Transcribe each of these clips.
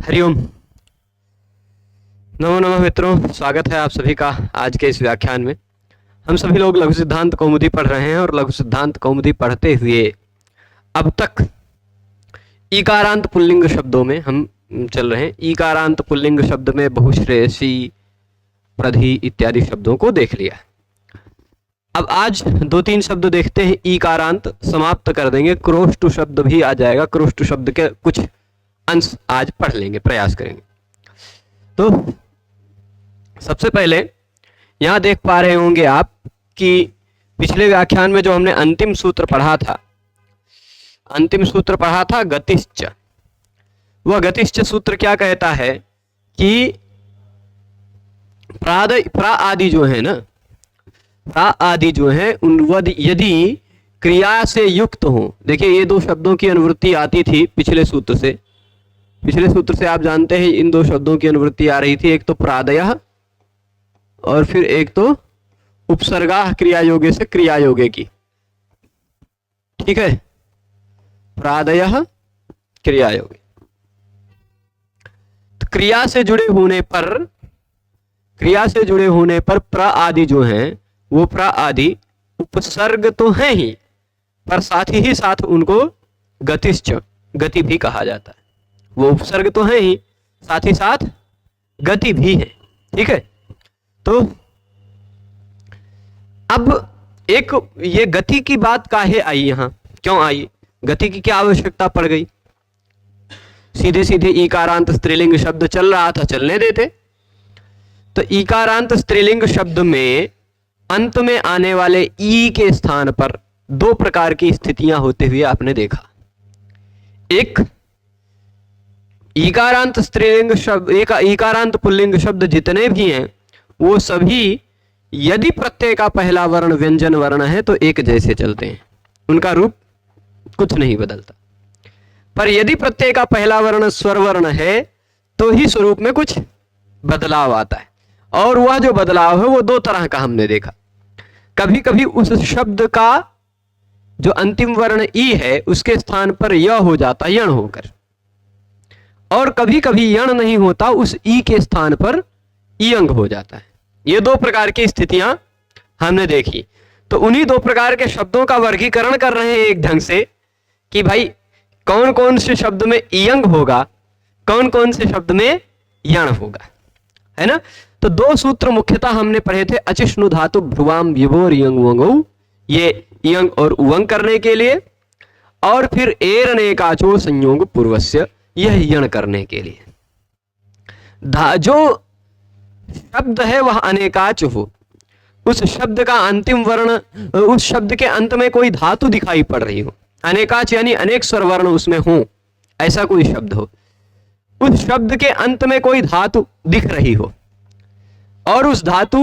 हरिओम। नमो नमः मित्रों, स्वागत है आप सभी का आज के इस व्याख्यान में। हम सभी लोग लघु सिद्धांत कौमुदी पढ़ रहे हैं और लघु सिद्धांत कौमुदी पढ़ते हुए अब तक ईकारांत पुल्लिंग शब्दों में हम चल रहे हैं। ईकारांत पुल्लिंग शब्द में बहुश्रेयसी, प्रधि इत्यादि शब्दों को देख लिया। अब आज दो तीन शब्द देखते हैं। ईकारांत समाप्त कर देंगे, क्रोष्टु शब्द भी आ जाएगा। क्रोष्टु शब्द के कुछ अंश आज पढ़ लेंगे, प्रयास करेंगे। तो सबसे पहले यहां देख पा रहे होंगे आप कि पिछले व्याख्यान में जो हमने अंतिम सूत्र पढ़ा था गतिश्च। वह गतिश्च सूत्र क्या कहता है कि प्रा आदि जो है ना, प्रा आदि जो है उन यदि क्रिया से युक्त हो। देखिए ये दो शब्दों की अनुवृत्ति आती थी पिछले सूत्र से आप जानते हैं इन दो शब्दों की अनुवृत्ति आ रही थी। एक तो प्रादयः और फिर एक तो उपसर्गाः क्रिया योगे से क्रिया योगे की। ठीक है, प्रादयः क्रिया योगे। तो क्रिया से जुड़े होने पर प्र आदि जो हैं वो प्र आदि उपसर्ग तो हैं ही, पर साथ ही साथ उनको गतिश्च, गति भी कहा जाता है। वो उपसर्ग तो है ही, साथ ही साथ गति भी है। ठीक है, तो अब एक ये गति की बात काहे आई, यहां क्यों आई, गति की क्या आवश्यकता पड़ गई। सीधे सीधे ईकारांत स्त्रीलिंग शब्द चल रहा था, चलने देते। तो ईकारांत स्त्रीलिंग शब्द में अंत में आने वाले ई के स्थान पर दो प्रकार की स्थितियां होते हुए आपने देखा। एक ईकारांत स्त्रीलिंग शब्द, एक ईकारांत पुल्लिंग शब्द जितने भी हैं वो सभी यदि प्रत्यय का पहला वर्ण व्यंजन वर्ण है तो एक जैसे चलते हैं, उनका रूप कुछ नहीं बदलता। पर यदि प्रत्यय का पहला वर्ण स्वर वर्ण है तो ही स्वरूप में कुछ बदलाव आता है। और वह जो बदलाव है वो दो तरह का हमने देखा। कभी कभी उस शब्द का जो अंतिम वर्ण ई है उसके स्थान पर य हो जाता यण होकर, और कभी कभी यण नहीं होता, उस ई के स्थान पर इयंग हो जाता है। ये दो प्रकार की स्थितियां हमने देखी। तो उन्हीं दो प्रकार के शब्दों का वर्गीकरण कर रहे हैं एक ढंग से कि भाई कौन कौन से शब्द में इयंग होगा, कौन कौन से शब्द में यण होगा, है ना। तो दो सूत्र मुख्यतः हमने पढ़े थे, अचिष्णु धातु भ्रुवाम विभोर इयंग उवंगौ, ये इयंग और उवंग करने के लिए, और फिर एरनेकाचो संयोग पूर्वस्य, यह यण करने के लिए। जो शब्द है वह अनेकाच हो, उस शब्द का अंतिम वर्ण, उस शब्द के अंत में कोई धातु दिखाई पड़ रही हो, अनेकाच यानी अनेक स्वर वर्ण उसमें हो, ऐसा कोई शब्द हो, उस शब्द के अंत में कोई धातु दिख रही हो और उस धातु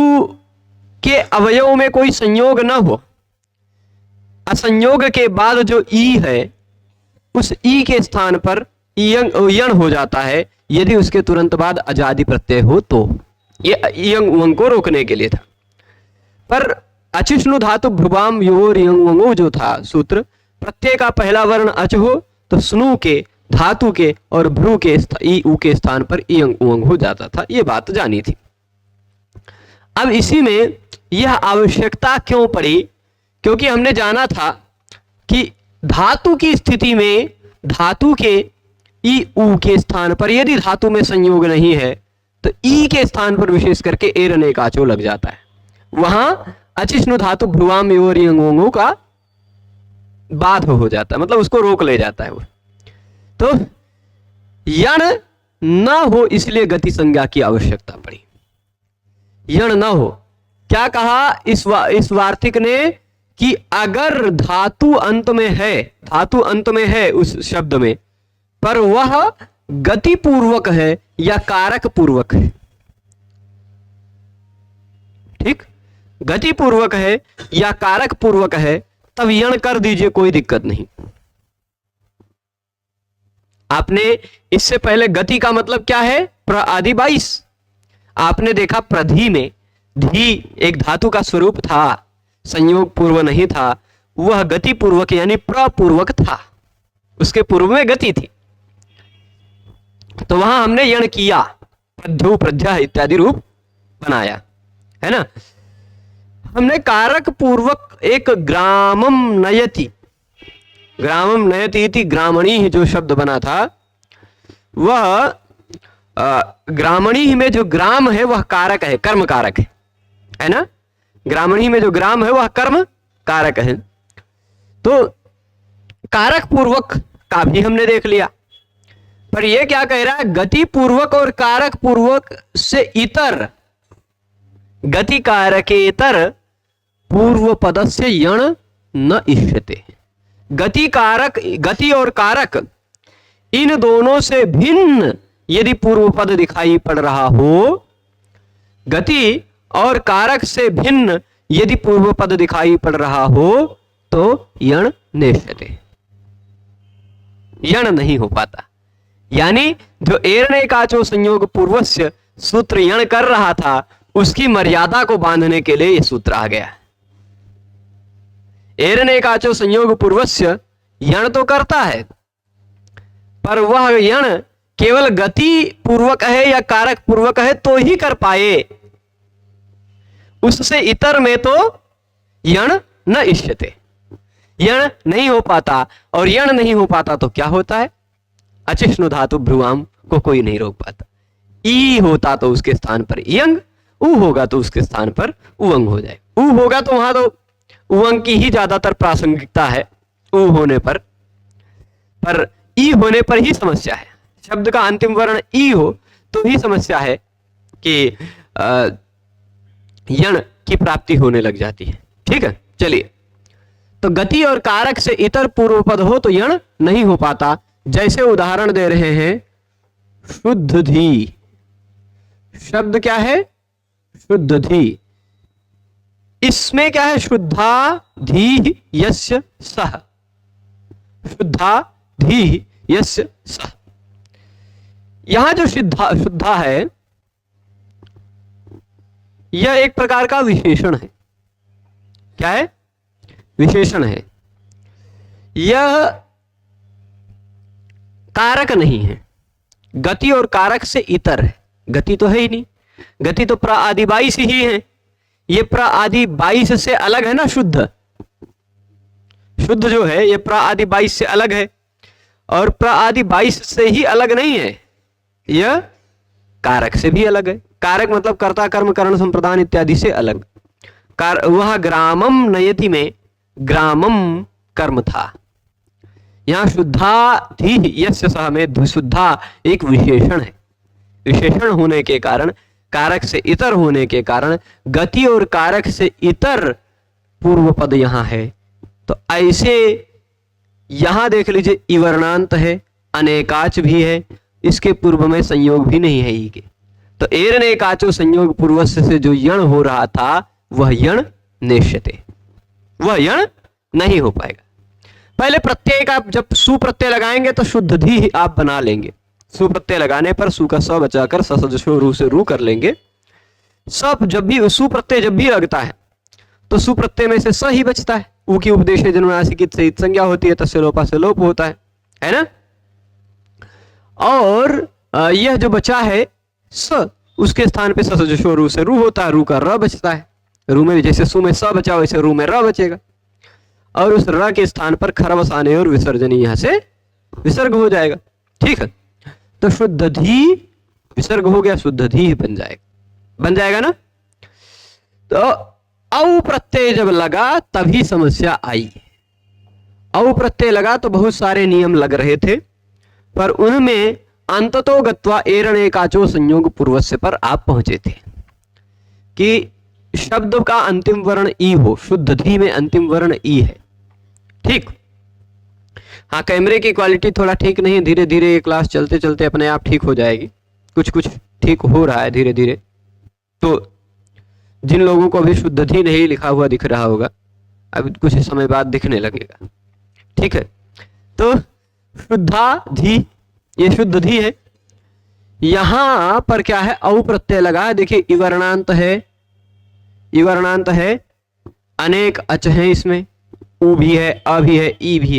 के अवयव में कोई संयोग न हो। असंयोग के बाद जो ई है उस ई के स्थान पर यण हो जाता है यदि उसके तुरंत बाद अजादि प्रत्यय हो तो। ये इयंग उवंग को रोकने के लिए था। पर अचिष्णु धातु भ्रुवाम योर इयंग उवंगो जो था सूत्र, प्रत्यय का पहला वर्ण अच हो तो स्नु के, धातु के और भ्रू के ई उ के स्थान पर इयंग उवंग हो जाता था। ये बात जानी थी। अब इसी में यह आवश्यकता क्यों पड़ी, क्योंकि हमने जाना था कि धातु की स्थिति में धातु के ई उ के स्थान पर यदि धातु में संयोग नहीं है तो ई के स्थान पर विशेष करके एरनेकाचो लग जाता है। वहां अचिष्णु धातु भ्रुवाम योर इयंग उवंगो का बाध हो जाता है, मतलब उसको रोक ले जाता है वो। तो यण न हो इसलिए गति संज्ञा की आवश्यकता पड़ी। यण न हो, क्या कहा इस वार्तिक ने कि अगर धातु अंत में है उस शब्द में, पर वह गति पूर्वक है या कारक पूर्वक है। ठीक, गति पूर्वक है या कारक पूर्वक है तब यण कर दीजिए, कोई दिक्कत नहीं। आपने इससे पहले गति का मतलब क्या है, प्र आदि 22 आपने देखा। प्रधि में धी एक धातु का स्वरूप था, संयोग पूर्व नहीं था, वह गति पूर्वक यानी प्रपूर्वक था, उसके पूर्व में गति थी। तो वहां हमने यण किया, प्रध्यु प्रध्या इत्यादि रूप बनाया, है ना। हमने कारक पूर्वक एक ग्रामम नयति, ग्रामम नयति इति ग्रामणी जो शब्द बना था, वह ग्रामणी में जो ग्राम है वह कारक है, कर्म कारक है ना। ग्रामणी में जो ग्राम है वह कर्म कारक है। तो कारक पूर्वक का भी हमने देख लिया, पर यह क्या कह रहा है, गति पूर्वक और कारक पूर्वक से इतर, गति कारकेतर पूर्व पद से यण न इष्यते। गति कारक, गति और कारक इन दोनों से भिन्न यदि पूर्व पद दिखाई पड़ रहा हो, गति और कारक से भिन्न यदि पूर्व पद दिखाई पड़ रहा हो तो यण नेष्यते, यण नहीं हो पाता। यानी जो एरनेकाचो संयोग पूर्वस्य सूत्र यण कर रहा था, उसकी मर्यादा को बांधने के लिए यह सूत्र आ गया। एरनेकाचो संयोग पूर्वस्य यण तो करता है, पर वह यण केवल गति पूर्वक है या कारक पूर्वक है तो ही कर पाए, उससे इतर में तो यण न इष्यते, यण नहीं हो पाता। और यण नहीं हो पाता तो क्या होता है, अचिष्णु धातु भ्रुवाम को कोई नहीं रोक पाता। ई होता तो उसके स्थान पर इयंग, उ होगा तो उसके स्थान पर उवंग हो जाए। उ होगा तो वहां तो उवंग की ही ज्यादातर प्रासंगिकता है उ होने पर ई होने पर ही समस्या है। शब्द का अंतिम वर्ण ई हो तो ही समस्या है कि यण की प्राप्ति होने लग जाती है। ठीक है, चलिए। तो गति और कारक से इतर पूर्व पद हो तो यण नहीं हो पाता। जैसे उदाहरण दे रहे हैं, शुद्ध धी, शब्द क्या है, शुद्ध धी। इसमें क्या है, शुद्धा धी यस्य सह, शुद्धा धी यस्य सह। यहां जो शुद्धा है यह एक प्रकार का विशेषण है। क्या है, विशेषण है। यह कारक नहीं है, गति और कारक से इतर है। गति तो है ही नहीं, गति तो प्र आदि 22 ही है। ये प्र आदि 22 से अलग है ना। शुद्ध, शुद्ध जो है ये प्र आदि 22 से अलग है, और प्र आदि 22 से ही अलग नहीं है, यह कारक से भी अलग है। कारक मतलब कर्ता कर्म करण संप्रदान इत्यादि से अलग। वह ग्रामम नयति में ग्रामम कर्म था। यहां शुद्धा थी यस्य सह में शुद्धा एक विशेषण है। विशेषण होने के कारण, कारक से इतर होने के कारण, गति और कारक से इतर पूर्व पद यहां है। तो ऐसे यहां देख लीजिए, इवर्णांत है, अनेकाच भी है, इसके पूर्व में संयोग भी नहीं है ई के। तो एरनेकाचो संयोग पूर्वस्य से जो यण हो रहा था वह यण नेष्यते, वह यण नहीं हो पाएगा। पहले प्रत्यय का जब सु प्रत्यय लगाएंगे तो शुद्ध धी आप बना लेंगे। सु प्रत्यय लगाने पर सु का स बचाकर ससजशो रू से रू कर लेंगे। सब जब भी सु प्रत्यय जब भी लगता है तो सु प्रत्यय में से स ही बचता है। ऊ की उपदेश जन्मराशि की सहित संज्ञा होती है, तस्य लोपा से लोप होता है ना। और यह जो बचा है स, उसके स्थान पे ससजशो रू से रू होता है, रू का र बचता है। रू में जैसे सु में स बचा वैसे रू में र बचेगा, और उस र के स्थान पर खरवस आने और विसर्जनी यहां से विसर्ग हो जाएगा। ठीक है, तो शुद्ध धी विसर्ग हो गया, शुद्ध धी बन जाएगा ना। तो औ प्रत्यय जब लगा तभी समस्या आई। औ प्रत्यय लगा तो बहुत सारे नियम लग रहे थे, पर उनमें अंततो गत्वा एरनेकाचो संयोग पूर्वस्य पर आप पहुंचे थे कि शब्द का अंतिम वर्ण ई हो। शुद्ध धी में अंतिम वर्ण ई है। ठीक, हाँ, कैमरे की क्वालिटी थोड़ा ठीक नहीं, धीरे धीरे ये क्लास चलते चलते अपने आप ठीक हो जाएगी। कुछ कुछ ठीक हो रहा है धीरे धीरे। तो जिन लोगों को अभी शुद्ध धी नहीं लिखा हुआ दिख रहा होगा, अब कुछ समय बाद दिखने लगेगा। ठीक है, तो शुद्धा धी, ये शुद्ध धी है। यहां पर क्या है, औ प्रत्यय लगा है। देखिए इवर्णांत है, इवर्णांत है, अनेक अच है, इसमें उ भी है, अ भी है, ई भी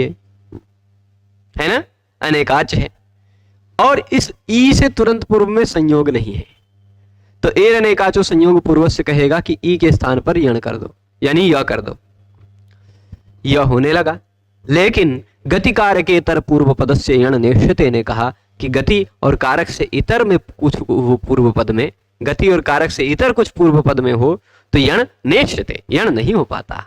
है ना, अनेकाच है। और इस ई से तुरंत पूर्व में संयोग नहीं है, तो ए रहने का जो संयोग पूर्व से कहेगा कि ई के स्थान पर यण कर दो, यानी यह कर दो, यह होने लगा। लेकिन गति कारक इतर पूर्व पद से यण नेष्यते ने कहा कि गति और कारक से इतर में कुछ पूर्व पद में, गति और कारक से इतर कुछ पूर्व पद में हो तो यण नेष्यते, यण नहीं हो पाता,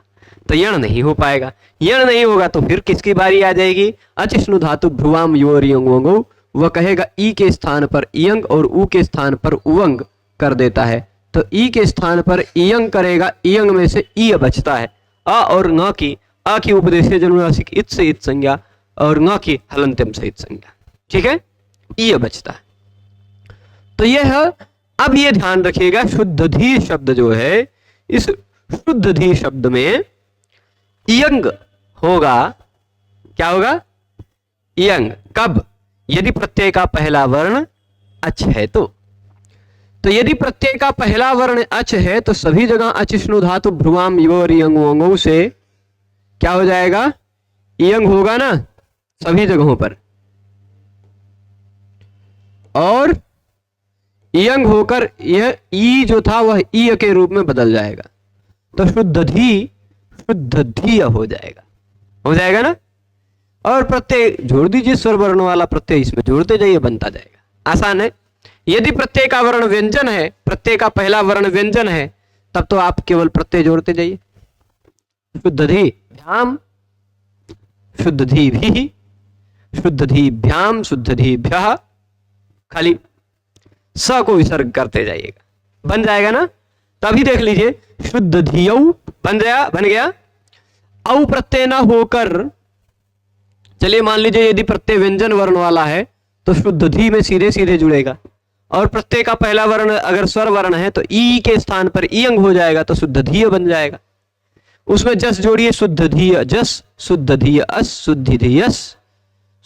तो यण नहीं हो पाएगा। यण नहीं होगा तो फिर किसकी बारी आ जाएगी? अचिष्णु धातु भ्रुवाम योर यंग, वह कहेगा ई के स्थान पर इयंग और उ के स्थान पर उवंग कर देता है, तो ई के स्थान पर इयंग करेगा, इयंग में से ई बचता है, अ और न की, अ की उपदेश जनुनासिक इत से इत संज्ञा और न की हलंत्यम से इत संज्ञा, ठीक है, ई बचता है। तो यह, अब ये ध्यान रखिएगा, शुद्ध धी शब्द जो है, इस शुद्ध धी शब्द में इयंग होगा, क्या होगा? इयंग कब? यदि प्रत्यय का पहला वर्ण अच है तो यदि प्रत्यय का पहला वर्ण अच है तो सभी जगह अचिष्णु धातु भ्रुवाम योर यंग से क्या हो जाएगा? इयंग होगा ना सभी जगहों पर, और इयंग होकर यह ई जो था वह ई के रूप में बदल जाएगा, तो शुद्ध धी हो जाएगा ना। और प्रत्यय जोड़ दीजिए, स्वर वर्ण वाला प्रत्यय इसमें जोड़ते जाइए, बनता जाएगा, आसान है। यदि प्रत्यय का वर्ण व्यंजन है, प्रत्यय का पहला वर्ण व्यंजन है, तब तो आप केवल प्रत्यय जोड़ते जाइए, शुद्ध धी भ्याम, शुद्ध धी भी, शुद्ध धी भ्याम, शुद्ध धी भ्यः, खाली स को विसर्ग करते जाइएगा, बन जाएगा ना। तभी देख लीजिए, शुद्ध धियौ बन गया। औ प्रत्यय ना होकर, चलिए मान लीजिए यदि प्रत्यय व्यंजन वर्ण वाला है तो शुद्ध धी में सीधे सीधे जुड़ेगा, और प्रत्यय का पहला वर्ण अगर स्वर वर्ण है तो ई के स्थान पर इयंग हो जाएगा, तो शुद्ध धी बन जाएगा। उसमें जस जोड़िए, शुद्ध धीय जस, शुद्ध धीय अस, शुद्ध धीयस,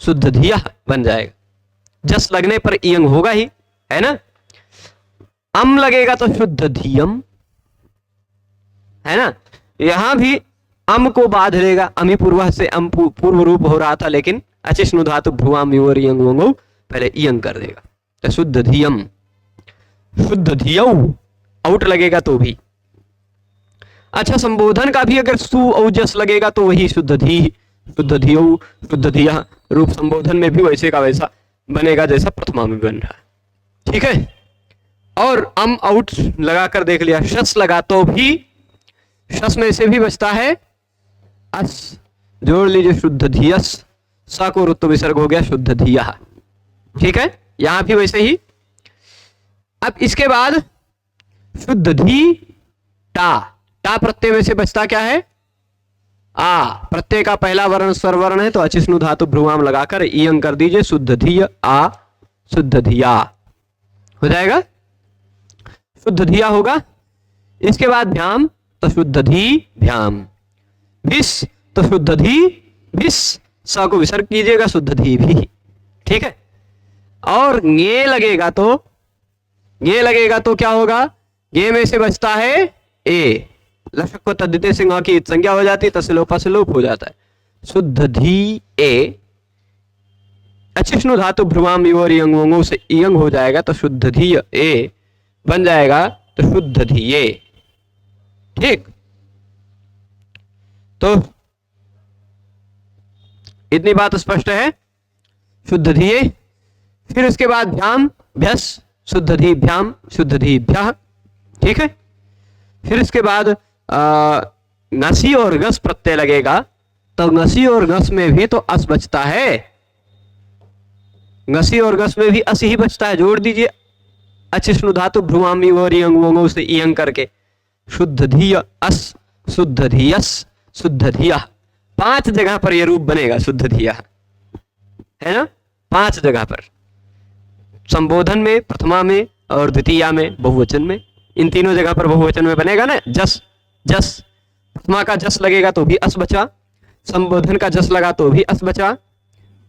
शुद्ध धिया बन जाएगा। जस लगने पर इयंग होगा ही, है ना। अम लगेगा तो शुद्ध धीयम, है ना। यहां भी अम को बाध लेगा, अमी पूर्व से अम पूर्व रूप हो रहा था, लेकिन अचिष्णु धातु भ्रुवाम योर यंग वंगो पहले इयंग कर देगा, तो शुद्ध धीयम, शुद्ध धियौ आउट लगेगा तो भी अच्छा। संबोधन का भी अगर सु औजस लगेगा तो वही शुद्ध धी, शुद्ध धियौ, शुद्ध धिया, रूप संबोधन में भी वैसे का वैसा बनेगा जैसा प्रथमा में बन रहा है, ठीक है। और अम आउट लगाकर देख लिया, शस लगा तो भी शस में से भी बचता है अस, जोड़ लीजिए शुद्ध धियस, स को रुत्व विसर्ग हो गया शुद्ध धिया, ठीक है। यहां भी वैसे ही। अब इसके बाद शुद्ध धी टा, टा प्रत्यय में से बचता क्या है? आ, प्रत्यय का पहला वर्ण स्वर वर्ण है तो अचिष्णु धातु भ्रुवाम लगाकर इयंग कर दीजिए, शुद्ध धिय आ, शुद्ध धिया हो जाएगा, शुद्ध धिया होगा। इसके बाद भ्याम तो शुद्ध धी भ्याम, भिस तो शुद्ध धी भिस, स को विसर्ग कीजिएगा शुद्ध धी भी, ठीक है। और गे लगेगा तो क्या होगा? गे में से बचता है ए, लशक को तद्दिते से ङ की संज्ञा हो जाती है, तस्लोपा से लोप हो जाता है, शुद्ध धी ए, अचिष्णु धातु भ्रुवाम योर यंग से इयंग हो जाएगा, तो शुद्ध धी ए बन जाएगा, तो शुद्ध धिये, ठीक। तो इतनी बात स्पष्ट है, शुद्ध धिये। फिर उसके बाद भ्याम भ्यस, शुद्ध धी भ्याम, शुद्ध धी भ्यः, ठीक है। फिर इसके बाद ngसी और गस प्रत्यय लगेगा, तो ngसी और गस में भी तो अस बचता है, ngसी और गस में भी अस ही बचता है, जोड़ दीजिए अचिष्णु धातु भ्रुवामी और यंग से इयंग करके, शुद्ध धिय अस, शुद्ध धियस, शुद्ध धिया, 5 जगह पर यह रूप बनेगा शुद्ध धिया, है ना, 5 जगह पर, संबोधन में, प्रथमा में और द्वितीया में, बहुवचन में, इन तीनों जगह पर बहुवचन में बनेगा ना। जस, जस प्रथमा का जस लगेगा तो भी अस बचा, संबोधन का जस लगा तो भी अस बचा,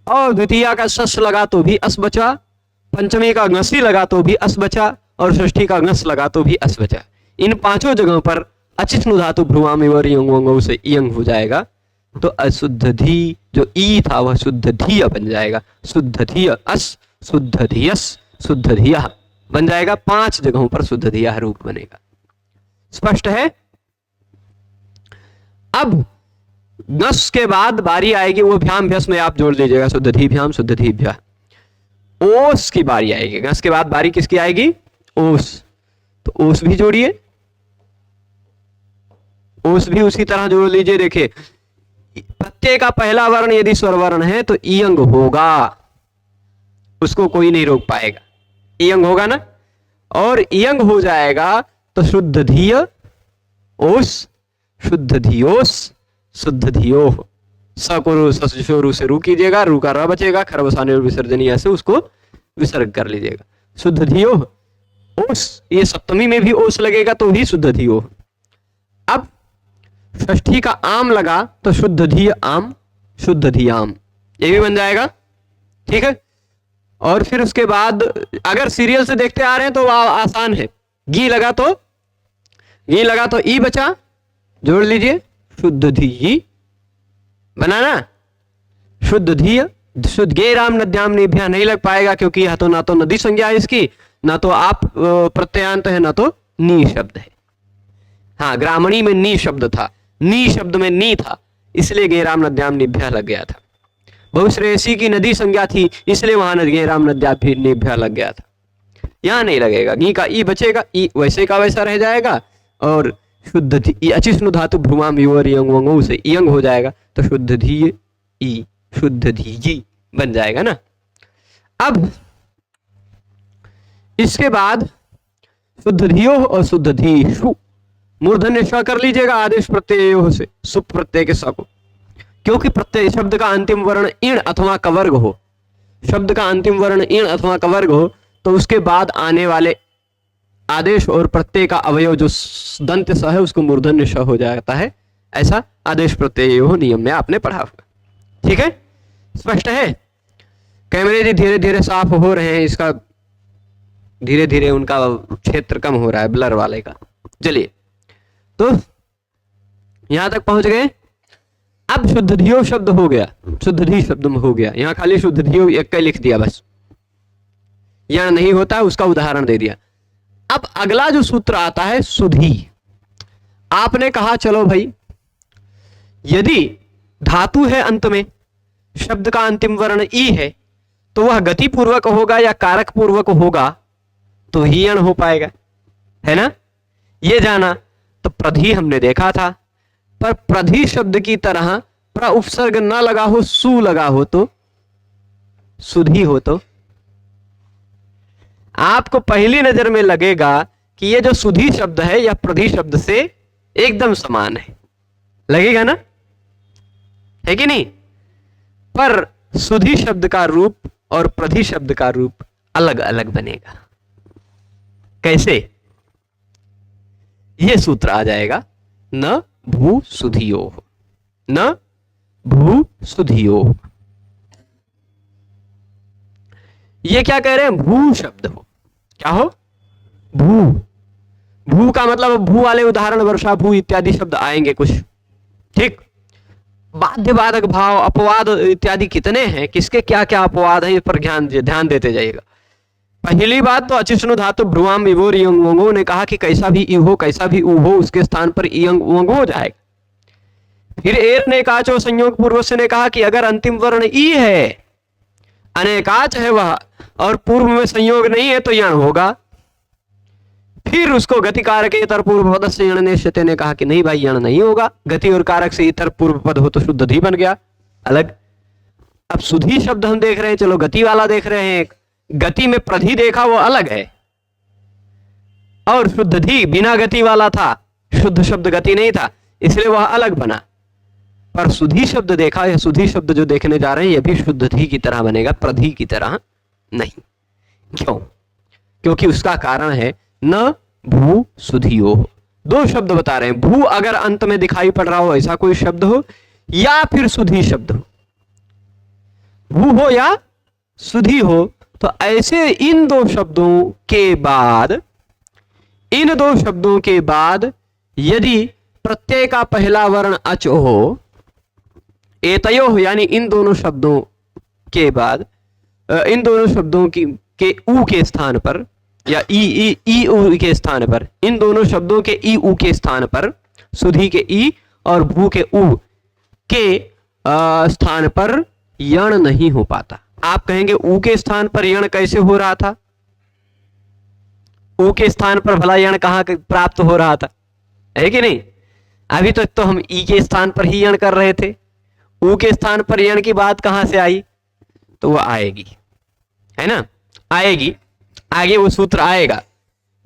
और द्वितीया का सस लगा तो भी अस बचा, पंचमी का ngसी लगा तो भी अस बचा, और षष्ठी का ngस लगा तो भी अस बचा। इन 5 जगहों पर अचिष्णु धातु भ्रुवाम योर यंग से इयंग हो जाएगा, तो अशुद्ध धी जो ई था वह शुद्ध धिय बन जाएगा, शुद्ध धिय अस, शुद्ध धियस, शुद्ध धिया बन जाएगा। 5 जगहों पर शुद्ध धिया रूप बनेगा। स्पष्ट है। अब नस के बाद बारी आएगी, वो भ्याम भ्यस में आप जोड़ लीजिएगा, शुद्ध धी भ्याम, शुद्ध धी भ्या। ओस की बारी आएगी, गस के बाद बारी किसकी आएगी? ओस। तो ओस भी जोड़िए, ओस भी उसी तरह जोड़ लीजिए। देखिए, प्रत्यय का पहला वर्ण यदि स्वर वर्ण है तो ईयंग होगा, उसको कोई नहीं रोक पाएगा, ईयंग होगा ना। और ईयंग हो जाएगा तो शुद्ध धीय ओस, शुद्ध धियोस, शुद्ध धियो। स को सु से रू कीजिएगा, रू का र बचेगा, खरबसाने और विसर्जनीय से उसको विसर्ग कर लीजिएगा। शुद्ध धियो ओस, ये सप्तमी में भी ओस लगेगा तो भी शुद्ध धियो। अब षष्ठी का आम लगा तो शुद्ध धी आम, शुद्ध धियाम, ये भी बन जाएगा। ठीक है। और फिर उसके बाद अगर सीरियल से देखते आ रहे हैं तो आसान है। गी लगा तो ई बचा, जोड़ लीजिए, शुद्ध धी बनाना, शुद्ध धी, शुद्ध गे राम नद्याम निभ्या नहीं लग पाएगा क्योंकि यह तो ना तो नदी संज्ञा है इसकी, ना तो आप प्रत्ययांत है, ना तो नी शब्द है। हाँ, ग्रामणी में नी शब्द था, नी शब्द में नी था, इसलिए गे राम नद्याम निभ्या लग गया था। बहुश्रेयसी की नदी संज्ञा थी, इसलिए वहां गे राम नद्याम निभ्या लग गया था। यहां नहीं लगेगा, गी का ई बचेगा, ई वैसे का वैसा रह जाएगा। और शुद्ध धी, अचिष्णु धातु भ्रुमाम योर यंग वंगो से यंग हो जाएगा तो शुद्ध धी ई, शुद्ध धी बन जाएगा ना। अब इसके बाद शुद्ध धियो और शुद्ध धीषु, मूर्धन्य श कर लीजिएगा आदेश प्रत्यय से, सुप प्रत्यय के स को, क्योंकि प्रत्यय शब्द का अंतिम वर्ण इण अथवा कवर्ग हो, शब्द का अंतिम वर्ण इण अथवा कवर्ग हो तो उसके बाद आने वाले आदेश और प्रत्यय का अवयव जो दंत स है उसको मूर्धन्य श हो जाता है। ऐसा आदेश प्रत्यय नियम में आपने पढ़ा हुआ। ठीक है, स्पष्ट है। कैमरे जी धीरे धीरे साफ हो रहे हैं, इसका धीरे धीरे उनका क्षेत्र कम हो रहा है ब्लर वाले का। चलिए, तो यहां तक पहुंच गए। अब शुद्ध धियो शब्द हो गया, शुद्ध धी शब्द हो गया, यहां खाली शुद्ध धियो एक का लिख दिया बस, यहां नहीं होता उसका उदाहरण दे दिया। अब अगला जो सूत्र आता है सुधी। आपने कहा चलो भाई, यदि धातु है अंत में, शब्द का अंतिम वर्ण ई है, तो वह गति पूर्वक होगा या कारक पूर्वक होगा तो ही अण हो पाएगा, है ना। ये जाना। तो प्रधि हमने देखा था, पर प्रधि शब्द की तरह प्र उपसर्ग न लगा हो, सु लगा हो तो सुधी हो, तो आपको पहली नजर में लगेगा कि ये जो सुधी शब्द है यह प्रधि शब्द से एकदम समान है, लगेगा ना, है कि नहीं। पर सुधी शब्द का रूप और प्रधि शब्द का रूप अलग अलग बनेगा। कैसे? यह सूत्र आ जाएगा, न भू सुधियो, न भू सुधियो। ये क्या कह रहे हैं? भू शब्द हो, क्या हो? भू। भू का मतलब भू वाले उदाहरण वर्षा भू इत्यादि शब्द आएंगे कुछ, ठीक। बाध्यबाधक भाव, अपवाद इत्यादि कितने हैं, किसके क्या क्या अपवाद हैं, इस पर ध्यान देते जाइएगा। पहली बात तो अचिष्णु धातु भ्रुवाम विभोर इयंग वंगो ने कहा कि कैसा भी ई हो, कैसा भी ऊ हो, उसके स्थान पर इयंग वंग हो जाएगा। फिर एर ने काचो संयोग पूर्व से ने कहा कि अगर अंतिम वर्ण ई है, अनेकाच है वह, और पूर्व में संयोग नहीं है तो यण होगा। फिर उसको गति कारक इतर पूर्व पद से यण निश्चित ने कहा कि नहीं भाई यण नहीं होगा, गति और कारक से इतर पूर्व पद हो तो शुद्ध धी बन गया अलग। अब सुधी शब्द हम देख रहे हैं, चलो गति वाला देख रहे हैं, एक गति में प्रधि देखा वो अलग है, और शुद्ध धी बिना गति वाला था, शुद्ध शब्द गति नहीं था, इसलिए वह अलग बना। पर सुधी शब्द देखा, यह सुधी शब्द जो देखने जा रहे हैं यह भी शुद्ध धी की तरह बनेगा, प्रधि की तरह नहीं। क्यों? क्योंकि उसका कारण है न भू सुधियो। दो शब्द बता रहे हैं, भू अगर अंत में दिखाई पड़ रहा हो ऐसा कोई शब्द हो, या फिर सुधी शब्द हो, भू हो या सुधी हो, तो ऐसे इन दो शब्दों के बाद यदि प्रत्यय का पहला वर्ण अच हो, एतयो यानी इन दोनों शब्दों के बाद, इन दोनों शब्दों की के ऊ के स्थान पर या ई ऊ के स्थान पर, इन दोनों शब्दों के ई ऊ के स्थान पर, सुधी के ई और भू के ऊ के स्थान पर यण नहीं हो पाता। आप कहेंगे ऊ के स्थान पर यण कैसे हो रहा था? ऊ के स्थान पर भला यण कहां प्राप्त हो रहा था, है कि नहीं? अभी तक तो हम ई के स्थान पर ही यण कर रहे थे। ऊ के स्थान पर यण की बात कहां से आई? तो वो आएगी, है ना, आएगी, आगे वो सूत्र आएगा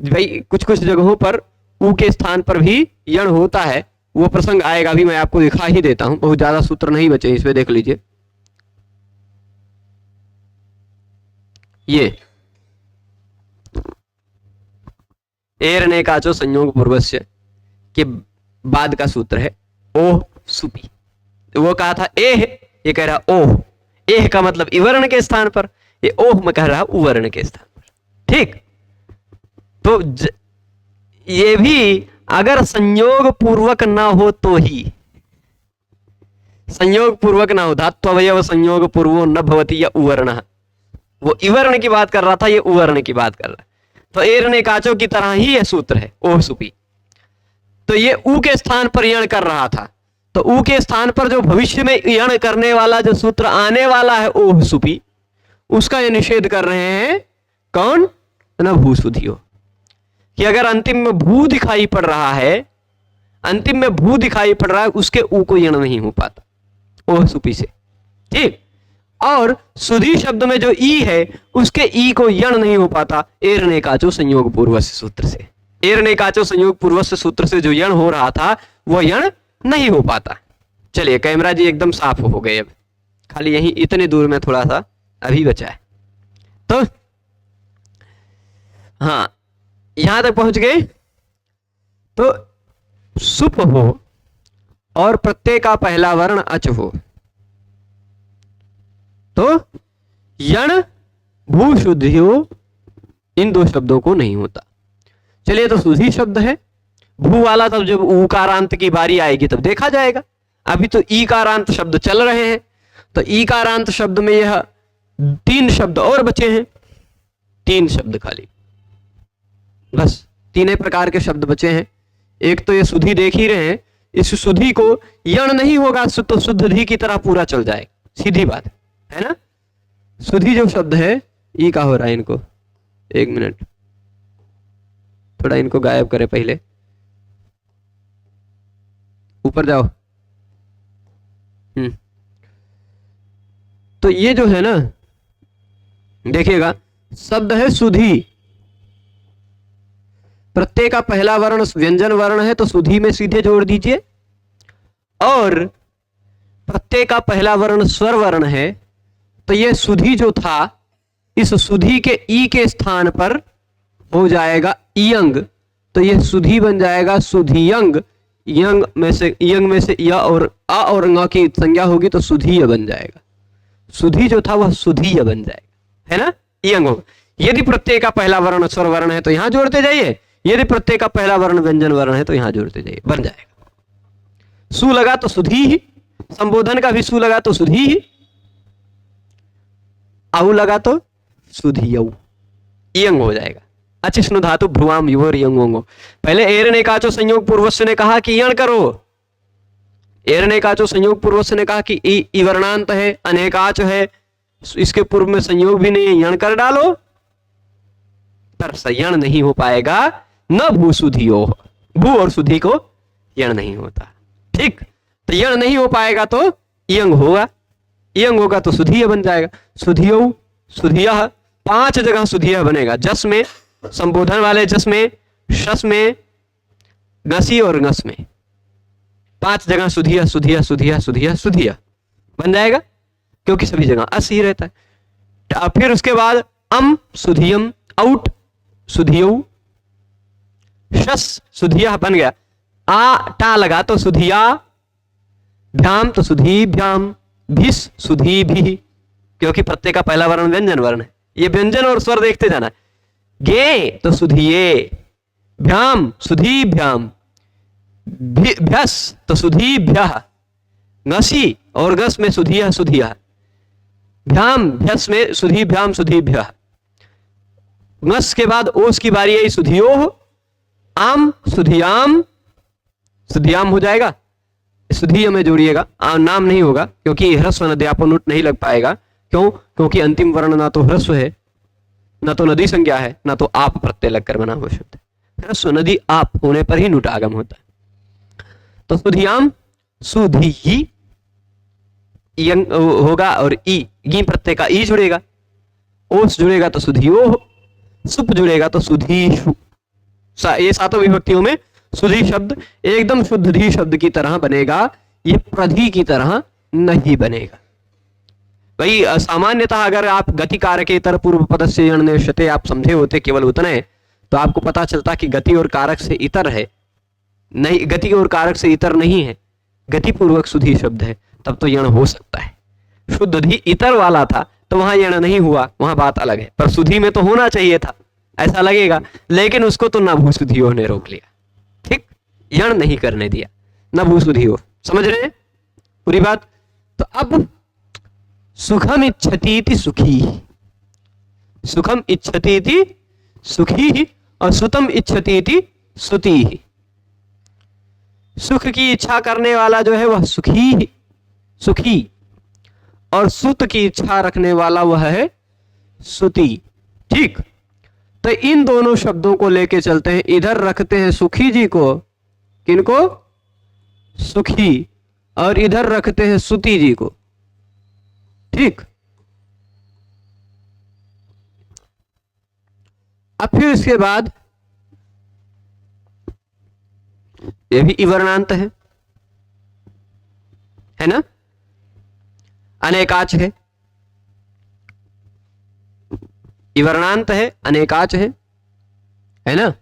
भाई। कुछ कुछ जगहों पर ऊ के स्थान पर भी यण होता है, वो प्रसंग आएगा, अभी मैं आपको दिखा ही देता हूं। बहुत ज्यादा सूत्र नहीं बचे इसमें, देख लीजिए। ये एरने काचो संयोग पूर्वस्य के बाद का सूत्र है ओह सुपी। वो कहा था एह, ये कह रहा ओह। एह का मतलब इवर्ण के स्थान पर, ये ओह में कह रहा उवर्ण के स्थान पर। ठीक, तो ये भी अगर संयोग पूर्वक ना हो तो ही, संयोग पूर्वक ना हो, धात्वयव संयोग पूर्वो न भवति या उवर्ण, वो इवर्ण की बात कर रहा था, ये उवर्ण की बात कर रहा है। तो एरने काचो की तरह ही यह सूत्र है ओह सुपी। तो ये ऊ के स्थान पर यण कर रहा था, तो ऊ के स्थान पर जो भविष्य में यण करने वाला जो सूत्र आने वाला है ओह सुपी, उसका ये निषेध कर रहे हैं। कौन? न भू सुधियो, कि अगर अंतिम में भू दिखाई पड़ रहा है, अंतिम में भू दिखाई पड़ रहा है, उसके ऊ को यण नहीं हो पाता ओह सुपी से। ठीक, और सुधी शब्द में जो ई है उसके ई को यण नहीं हो पाता एरने काचो संयोग पूर्वस्य सूत्र से। एरने काचो संयोग पूर्वस्य सूत्र से जो यण हो रहा था वो यण नहीं हो पाता। चलिए, कैमरा जी एकदम साफ हो गए, अब खाली यही इतने दूर में थोड़ा सा अभी बचा है। तो हाँ, यहां तक पहुंच गए। तो सुप हो और प्रत्यय का पहला वर्ण अच हो तो यण भू शुद्धियो, इन दो शब्दों को नहीं होता। चलिए, तो सुधी शब्द है, भू वाला तब जब ऊकारांत की बारी आएगी तब देखा जाएगा। अभी तो ईकारांत शब्द चल रहे हैं, तो ईकारांत शब्द में यह 3 शब्द और बचे हैं, 3 शब्द खाली, बस 3 प्रकार के शब्द बचे हैं। एक तो ये सुधी देख ही रहे हैं, इस सुधी को यण नहीं होगा तो शुद्धि की तरह पूरा चल जाएगा, सीधी बात है ना। सुधी जो शब्द है, ई का हो रहा है इनको, 1 मिनट, थोड़ा इनको गायब करें पहले, ऊपर जाओ। तो ये जो है ना, देखिएगा, शब्द है सुधी, प्रत्यय का पहला वर्ण व्यंजन वर्ण है तो सुधी में सीधे जोड़ दीजिए, और प्रत्यय का पहला वर्ण स्वर वर्ण है तो ये सुधी जो था, इस सुधी के ई के स्थान पर हो जाएगा इयंग, तो ये सुधी बन जाएगा सुधियंग। यंग में से य और अ और ङ की संज्ञा होगी तो सुधीय बन जाएगा। सुधी जो था वह सुधीय बन जाएगा, है ना, इयंग होगा। यदि प्रत्यय का पहला वर्ण स्वर वर्ण है तो यहां जोड़ते जाइए, यदि प्रत्यय का पहला वर्ण व्यंजन वर्ण है तो यहां जोड़ते जाइए, बन जाएगा। सु लगा तो सुधी ही, संबोधन का भी सु लगा तो सुधी ही, औ लगा तो सुधियौ, इयंग हो जाएगा। अचिष्णु धातु भ्रुवाम युवर यंगोंगो। पहले एरने काचो संयोग पूर्वस्य ने कहा कि यण करो, एरने काचो संयोग पूर्वस्य ने कहा कि इवर्णांत है, अनेकाच है, इसके पूर्व में संयोग भी नहीं है, यण कर डालो, पर यण नहीं हो पाएगा। न भू सुधियो, भू और सुधी को यण नहीं होता। ठीक, तो यण नहीं हो पाएगा तो इयंग होगा, इयंग होगा तो सुधिय बन जाएगा। सुधियो, सुधिया, 5 जगह सुधिया बनेगा, जस में, संबोधन वाले जस में, शस में, गसी और गस में, 5 जगह सुधिया सुधिया सुधिया सुधिया सुधिया बन जाएगा, क्योंकि सभी जगह अस ही रहता है। फिर उसके बाद अम सुधियम, आउट सुधियौ, शस सुधिया बन गया, आ टा लगा तो सुधिया, भ्याम तो सुधी भ्याम, भिस सुधी भी, क्योंकि प्रत्यय का पहला वर्ण व्यंजन वर्ण है। ये व्यंजन और स्वर देखते जाना। गे तो सुधिये, भ्याम सुधी भ्याम, भ्यस तो सुधी भ्यः, गसी और गस में सुधिया सुधिया, भ्याम भ्यस में सुधीभ्याम सुधीभ्य, ngस के बाद ओस की बारी आई सुधियोह, आम सुधियाम, सुधियाम हो जाएगा, सुधीय में जोड़िएगा, नाम नहीं होगा क्योंकि ह्रस्व नद्यापनुट नहीं लग पाएगा। क्यों? क्योंकि अंतिम वर्ण ना तो ह्रस्व है, ना तो नदी संज्ञा है, ना तो आप प्रत्यय लगकर बना हुआ शब्द है। ह्रस्व नदी आप होने पर ही नुट आगम होता है। तो सुधियाम सुधी यंग होगा और ई गी प्रत्यय का ई जुड़ेगा, ओस जुड़ेगा तो सुधियो, सुप जुड़ेगा तो सुधीषु। ये सातों विभक्तियों में सुधी शब्द एकदम शुद्ध धी शब्द की तरह बनेगा, ये प्रधि की तरह नहीं बनेगा। भाई सामान्यतः अगर आप गति कारकेतर पूर्व पदस्य यण्यष्यते आप समझे होते केवल उतने, तो आपको पता चलता कि गति और कारक से इतर है, नहीं गति और कारक से इतर नहीं है, गति पूर्वक सुधी शब्द है, तब तो यण हो सकता है। शुद्ध धी इतर वाला था तो वहां यण नहीं हुआ, वहां बात अलग है, पर सुधी में तो होना चाहिए था ऐसा लगेगा, लेकिन उसको तो न भूसुधियो ने रोक लिया, ठीक, यण नहीं करने दिया, न भूसुधियो। समझ रहे हैं पूरी बात? तो अब सुखम इच्छतीति सुखी, सुखम इच्छतीति सुखी और सुतम इच्छतीति सुती। सुख की इच्छा करने वाला जो है वह सुखी सुखी, और सुत की इच्छा रखने वाला वह है सुती। ठीक, तो इन दोनों शब्दों को लेके चलते हैं। इधर रखते हैं सुखी जी को, किनको? सुखी, और इधर रखते हैं सुती जी को। ठीक, अब फिर इसके बाद ये भी इवर्णांत है ना, अनेकाच है, इवर्णांत है, अनेकाच है ना,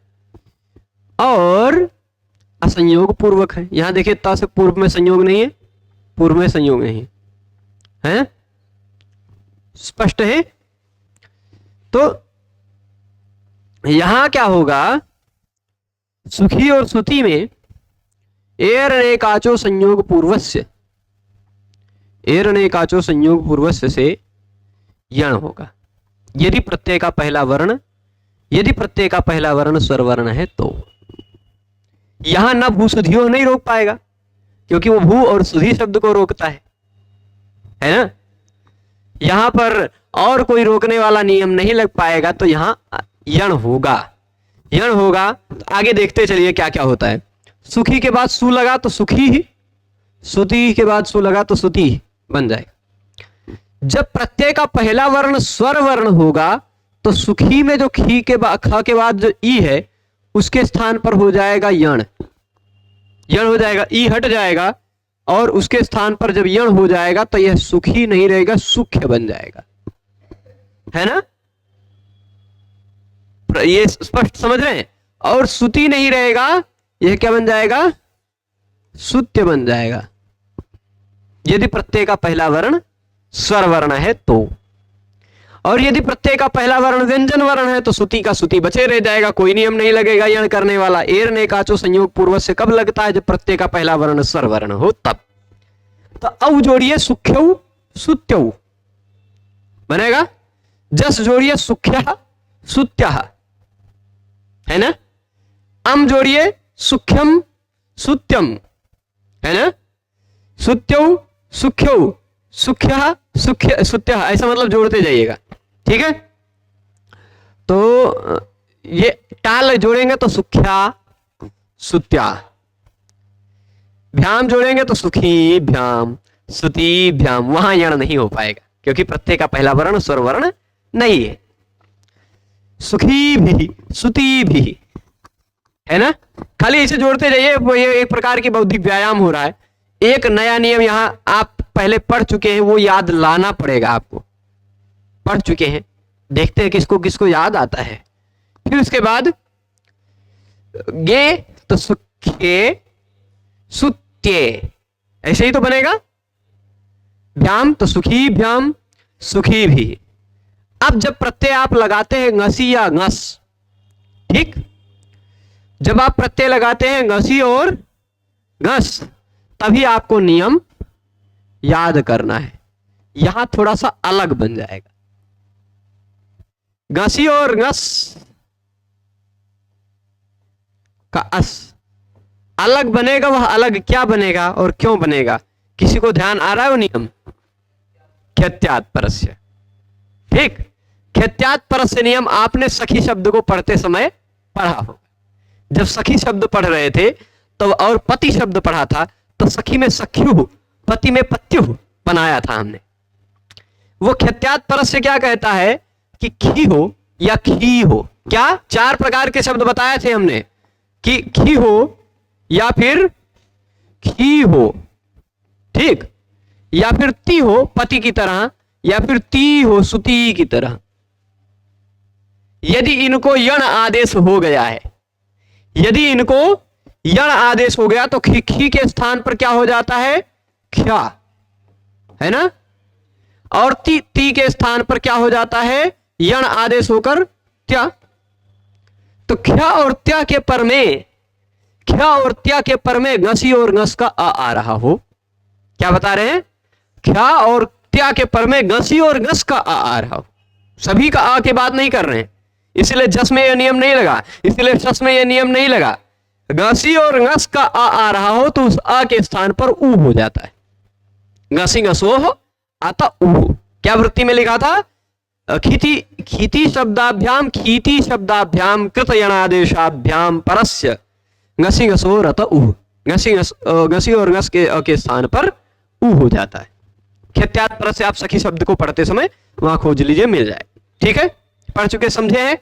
और असंयोग पूर्वक है। यहां देखिए ता से पूर्व में संयोग नहीं है, पूर्व में संयोग नहीं है, स्पष्ट है? तो यहां क्या होगा, सुखी और सुती में एर अनेकाचो संयोग पूर्वस्य, एर अनेकाचो संयोग पूर्वस्य से यण होगा यदि प्रत्यय का पहला वर्ण, यदि प्रत्यय का पहला वर्ण स्वर वर्ण है तो। यहां न भूसुधियो नहीं रोक पाएगा क्योंकि वो भू और सुधी शब्द को रोकता है ना। यहां पर और कोई रोकने वाला नियम नहीं लग पाएगा, तो यहां यण होगा, यण होगा। तो आगे देखते चलिए क्या क्या होता है। सुखी के बाद सु लगा तो सुखी ही, सुती के बाद सु लगा तो सुती ही बन जाएगा। जब प्रत्यय का पहला वर्ण स्वर वर्ण होगा तो सुखी में जो खी के बाद ख के बाद जो ई है उसके स्थान पर हो जाएगा यण, यण हो जाएगा, ई हट जाएगा और उसके स्थान पर जब यण हो जाएगा तो यह सुखी नहीं रहेगा, सुख्य बन जाएगा, है ना। ये स्पष्ट समझ रहे हैं। और सुती नहीं रहेगा, यह क्या बन जाएगा, सुत्य बन जाएगा यदि प्रत्यय का पहला वर्ण स्वर वर्ण है तो। और यदि प्रत्यय का पहला वर्ण व्यंजन वर्ण है तो सुती का सुती बचे रह जाएगा, कोई नियम नहीं लगेगा यण करने वाला। एर ने काचो संयोग पूर्व से कब लगता है, जब प्रत्यय का पहला वर्ण स्वर वर्ण हो तब। तो औ जोड़िए सुख्यऊ सुत्यऊ बनेगा, जस जोड़िए सुख्या सुत्या, है ना। अम जोड़िए सुख्यम सुत्यम, है ना। सुत्यऊ सुख्यऊ सुख्या सुख्य सुत्या, ऐसा मतलब जोड़ते जाइएगा, ठीक है। तो ये टाल जोड़ेंगे तो सुख्या सुत्या, भ्याम जोड़ेंगे तो सुखी भ्याम सुती भ्याम, वहां यण नहीं हो पाएगा क्योंकि प्रत्यय का पहला वर्ण स्वर वर्ण नहीं है। सुखी भी सुती भी, है ना। खाली इसे जोड़ते जाइए, ये एक प्रकार की बौद्धिक व्यायाम हो रहा है। एक नया नियम यहां आप पहले पढ़ चुके हैं, वो याद लाना पड़ेगा आपको, पढ़ चुके हैं, देखते हैं किसको किसको याद आता है। फिर उसके बाद गे तो सुखे सुत्ये, ऐसे ही तो बनेगा। भ्याम तो सुखी भ्याम सुखी भी। अब जब प्रत्यय आप लगाते हैं ngसी या ngस, ठीक, जब आप प्रत्यय लगाते हैं ngसी और ngस तभी आपको नियम याद करना है। यहां थोड़ा सा अलग बन जाएगा। घसी और घस का अस अलग बनेगा। वह अलग क्या बनेगा और क्यों बनेगा? किसी को ध्यान आ रहा है वो नियम? ख्यत्यात् परस्य। ठीक, ख्यत्यात् परस्य नियम आपने सखी शब्द को पढ़ते समय पढ़ा होगा। जब सखी शब्द पढ़ रहे थे तो और पति शब्द पढ़ा था तो सखी में सख्यु, पति में पत्यु बनाया था हमने। वो ख्यत्यात् परस्य क्या कहता है कि खी हो या खी हो। क्या 4 प्रकार के शब्द बताए थे हमने कि खी हो या फिर खी हो, ठीक, या फिर ती हो पति की तरह, या फिर ती हो सुती की तरह। यदि इनको यण आदेश हो गया है, यदि इनको यण आदेश हो गया तो खी के स्थान पर क्या हो जाता है? ख्या, है ना। और ती के स्थान पर क्या हो जाता है? यण आदेश होकर त्या। तो ख्या और त्या के पर में, ख्या और त्या के पर में घसी और घस का आ रहा हो। क्या बता रहे हैं? ख्या और त्या के पर में घसी और घस का आ रहा हो। सभी का आ के बात नहीं कर रहे हैं, इसलिए जस में यह नियम नहीं लगा, इसलिए शस में यह नियम नहीं लगा। घसी और घस का आ रहा हो तो उस आ के स्थान पर ऊ हो जाता है। घसी घसो हो आता ऊ। क्या वृत्ति में लिखा था? खीति खीति शब्दाभ्याम खीति शब्दाभ्याम कृत यणादेशाभ्याम परस्य घसी घसो रत ऊ। घसी और घस के स्थान पर ऊ हो जाता है। ख्यत्यात् परस्य से आप सखी शब्द को पढ़ते समय वहां खोज लीजिए, मिल जाए। ठीक है, पढ़ चुके, समझे हैं।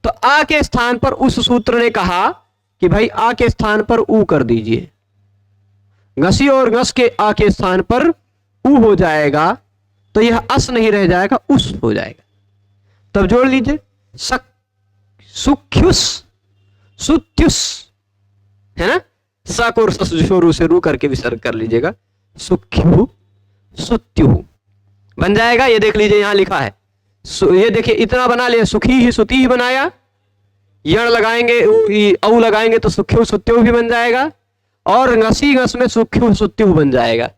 तो आ के स्थान पर उस सूत्र ने कहा कि भाई आ के स्थान पर ऊ कर दीजिए। घसी और घस के आ के स्थान पर ऊ हो जाएगा तो यह अस नहीं रह जाएगा, उस हो जाएगा। तब जोड़ लीजिए सुख्युस सुत्युस, है ना। सक और शुरू से रू करके विसर्ग कर लीजिएगा। सुख्यु सुत्यु बन जाएगा। ये देख लीजिए यहां लिखा है, ये देखिए इतना बना लिया, सुखी ही सुती ही बनाया। यण लगाएंगे औ लगाएंगे तो सुख्यु सुत्यु भी बन जाएगा, और घसी घस में सुख्यु सुत्यु बन जाएगा।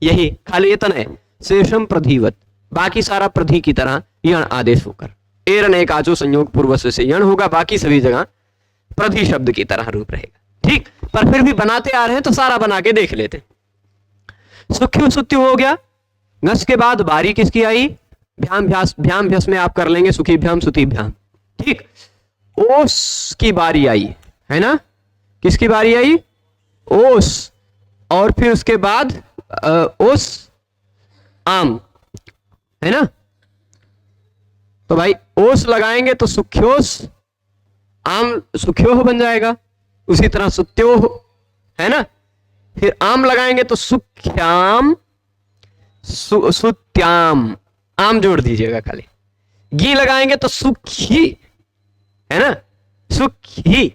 यही खाली इतना है, शेषम प्रधिवत, बाकी सारा प्रधि की तरह यण आदेश होकर एरन एक आचो संयोग पूर्व से यण होगा, बाकी सभी जगह प्रधि शब्द की तरह रूप रहेगा। ठीक, पर फिर भी बनाते आ रहे हैं तो सारा बना के देख लेते। सुख्यु सुत्यु हो गया। घस के बाद बारी किसकी आई? भ्याम भ्यास, भ्याम भ्यास में आप कर लेंगे सुखी भ्याम सुती भ्याम। ठीक, ओस की बारी आई, है ना। किसकी बारी आई? ओस। और फिर उसके बाद ओस आम, है ना। तो भाई ओस लगाएंगे तो सुख्योस, आम सुख्यो बन जाएगा। उसी तरह सुत्यो, है ना। फिर आम लगाएंगे तो सुख्याम सुत्याम, आम जोड़ दीजिएगा खाली। घी लगाएंगे तो सुखी, है ना, सुखी।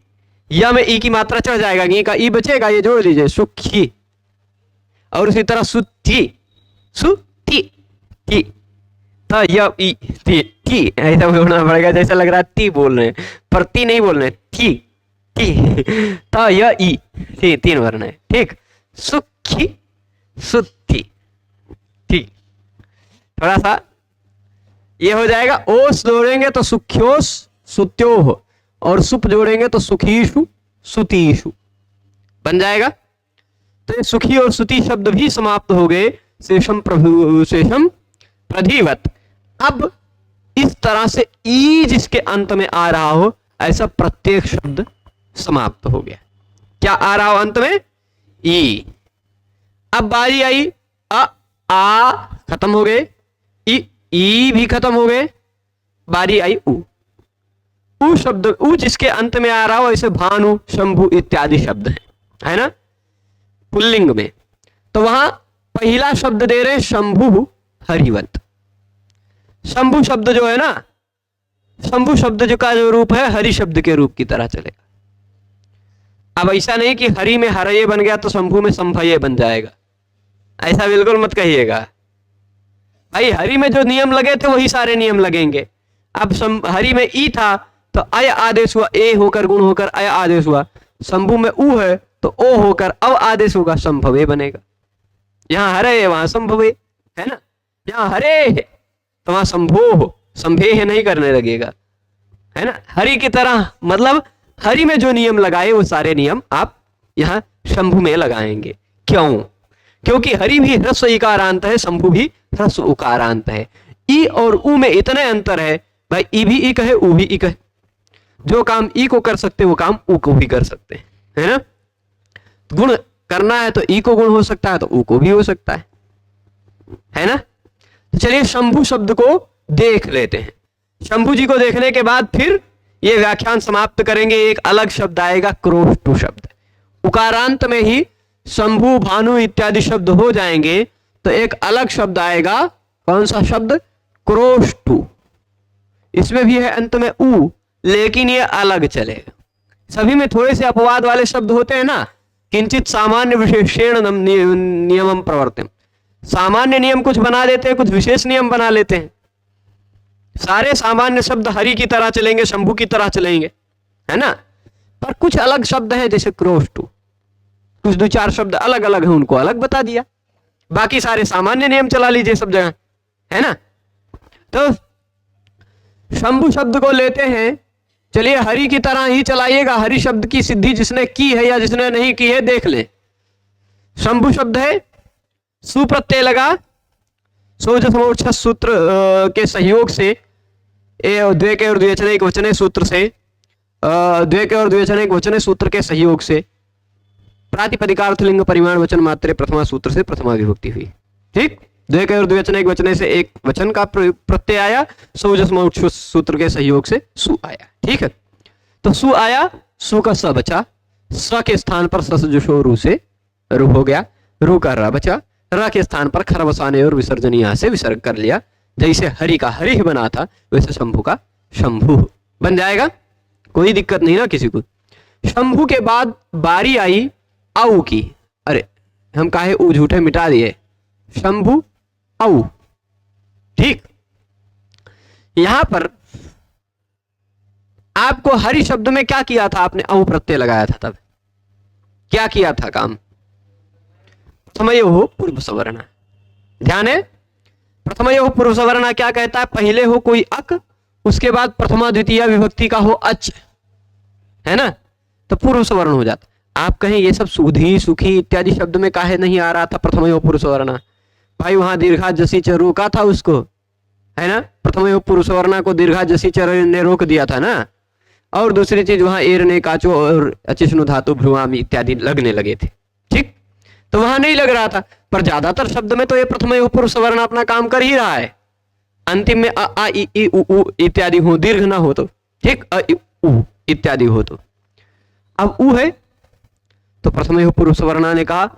या में ई की मात्रा चढ़ जाएगा, घी का ई बचेगा, ये जोड़ लीजिए सुखी। और उसी तरह सुती सुती ती, तो या ई ती ती ऐसा बोलना पड़ेगा जैसा लग रहा है ती बोल रहे हैं, पर ती नहीं बोल रहे, ती ती, तो या ई ती, 3 वर्ण है। ठीक, सुखी सुती। ठीक, थोड़ा सा ये हो जाएगा। ओस जोड़ेंगे तो सुख्योस सुत्यो, और सुप जोड़ेंगे तो सुखीशु सुतीशु बन जाएगा। तो ये सुखी और सुती शब्द भी समाप्त हो गए, शेषम शेषम प्रधिवत। अब इस तरह से ई जिसके अंत में आ रहा हो ऐसा प्रत्येक शब्द समाप्त हो गया। क्या आ रहा हो अंत में? ई। अब बारी आई आ खत्म हो गए, ई भी खत्म हो गए, बारी आई ऊ। ऊ शब्द, ऊ जिसके अंत में आ रहा हो, ऐसे भानु शंभु इत्यादि शब्द है ना पुल्लिंग में। तो वहां पहला शब्द दे रहे शंभु हरिवत। शंभु शब्द जो है ना, शंभु शब्द जो का जो रूप है हरि शब्द के रूप की तरह चलेगा। अब ऐसा नहीं कि हरि में हरये बन गया तो शंभु में संभये बन जाएगा, ऐसा बिल्कुल मत कहिएगा भाई। हरि में जो नियम लगे थे वही सारे नियम लगेंगे। अब हरि में ई था तो अय आदेश हुआ, ए होकर गुण होकर अय आदेश हुआ। शंभु में ऊ है तो ओ होकर अव आदेश होगा, संभवे बनेगा। यहां हरे है वहां संभवे, है ना। यहाँ हरे तो वहां शंभो संभे है नहीं करने लगेगा, है ना। हरि की तरह मतलब हरि में जो नियम लगाए वो सारे नियम आप यहाँ शंभु में लगाएंगे। क्यों? क्योंकि हरि भी ह्रस्व इकारांत है, शंभु भी ह्रस्व उकारांत है। ई और उ में इतने अंतर है भाई, ई भी इक है, उ भी इक है। जो काम ई को कर सकते वो काम उ को भी कर सकते हैं, है ना। गुण करना है तो ई को गुण हो सकता है तो उ को भी हो सकता है ना। तो चलिए शंभु शब्द को देख लेते हैं। शंभु जी को देखने के बाद फिर ये व्याख्यान समाप्त करेंगे। एक अलग शब्द आएगा क्रोष्टु शब्द। उकारांत में ही शंभु भानु इत्यादि शब्द हो जाएंगे तो एक अलग शब्द आएगा। कौन सा शब्द? क्रोष्टु। इसमें भी है अंत में उ, लेकिन ये अलग चलेगा। सभी में थोड़े से अपवाद वाले शब्द होते हैं ना। किंचित सामान्य विशेषण नियमम प्रवर्तन, सामान्य नियम कुछ बना देते हैं, कुछ विशेष नियम बना लेते हैं। सारे सामान्य शब्द हरि की तरह चलेंगे, शंभु की तरह चलेंगे, है ना। पर कुछ अलग शब्द हैं जैसे क्रोष्टु, कुछ दो चार शब्द अलग अलग हैं, उनको अलग बता दिया। बाकी सारे सामान्य नियम चला लीजिए सब जगह, है ना। तो शंभु शब्द को लेते हैं। चलिए हरि की तरह ही चलाइएगा। हरि शब्द की सिद्धि जिसने की है या जिसने नहीं की है देख ले। शंभु शब्द है, सुप्रत्यय लगा, सोजसमोक्ष सूत्र के सहयोग से, द्वे के और द्विवचन एक वचने सूत्र से, द्वे के और द्विवचन एक वचने सूत्र के सहयोग से प्रातिपदिकार्थलिंग परिमाण वचन मात्रे प्रथमा सूत्र से प्रथमा विभक्ति हुई। ठीक, द्वे के और द्विवचन एक वचने से एक वचन का प्रत्यय आया, सोजसमोक्ष सूत्र के सहयोग से सु आया। ठीक है, तो सु आया, सु का स बचा, स के स्थान पर ससजुषो रू से रू हो गया, रू का र बचा, र के स्थान पर खर बसाने और विसर्जन यहां से विसर्ग कर लिया। जैसे हरि का हरि बना था वैसे शंभु का शंभु बन जाएगा, कोई दिक्कत नहीं ना किसी को। शंभु के बाद बारी आई औ की। अरे हम काहे ऊ झूठे मिटा दिए, शंभु औ। ठीक, यहां पर आपको हरि शब्द में क्या किया था? आपने औ प्रत्यय लगाया था, तब क्या किया था काम? प्रथमयोः पूर्व सवर्ण। ध्यान है, प्रथमयोः पूर्व सवर्ण क्या कहता है? पहले हो कोई अक, उसके बाद प्रथमा द्वितीय विभक्ति का हो अच, है ना, तो पूर्व सवर्ण हो जाता। आप कहें ये सब सुधी सुखी इत्यादि शब्द में काहे नहीं आ रहा था प्रथमयोः पूर्व सवर्ण? भाई वहां दीर्घा जसी च रोका था उसको, है ना। प्रथमयोः पूर्व सवर्ण को दीर्घा जसी च ने रोक दिया था ना। और दूसरी चीज वहां एर ने काचो और अचिष्णु धातु भ्रुवामी इत्यादि लगने लगे थे। ठीक, तो वहां नहीं लग रहा था, पर ज्यादातर शब्द में तो ये प्रथमयोः पूर्व सवर्ण अपना काम कर ही रहा है। अंतिम में अ आ इ ई उ ऊ इत्यादि हो, दीर्घ ना हो तो। ठीक, अ इ उ इत्यादि हो तो। अब उ है तो प्रथमयोः पूर्व सवर्ण ने कहा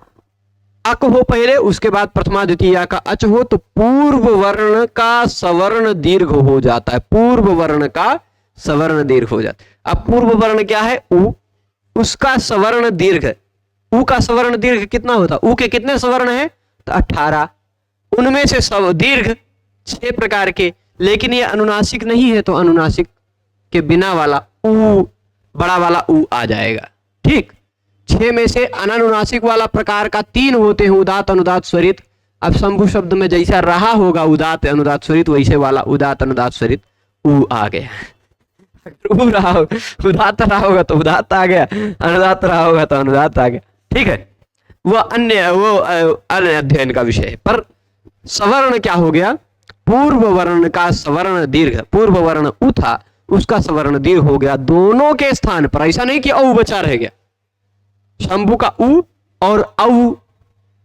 अक हो पहले, उसके बाद प्रथमा द्वितीय का अच हो तो पूर्व वर्ण का सवर्ण दीर्घ हो जाता है। पूर्व वर्ण का सवर्ण दीर्घ हो जाता है। अब पूर्व वर्ण क्या है? उ, उसका सवर्ण दीर्घ। उ का सवर्ण दीर्घ कितना होता? उ के कितने सवर्ण है? तो 18। उनमें से दीर्घ 6 प्रकार के, लेकिन ये अनुनासिक नहीं है तो अनुनासिक के बिना वाला उ, बड़ा वाला उ आ जाएगा। ठीक, 6 में से अनानुनासिक वाला प्रकार का 3 होते हैं, उदात अनुदात स्वरित। अब शंभु शब्द में जैसा रहा होगा उदात अनुदात स्वरित, वैसे वाला उदात अनुदात स्वरित उ आ गया। उ रहा हो, उदात रहा होगा तो उदात आ गया, अनुदात रहा होगा तो अनुदात आ गया। ठीक है, वो अन्य अध्ययन का विषय है। पर सवर्ण क्या हो गया? पूर्व वर्ण का सवर्ण दीर्घ, पूर्व वर्ण उ था, उसका सवर्ण दीर्घ हो गया दोनों के स्थान पर। ऐसा नहीं कि औ बचा रह गया। शंभु का उ और औ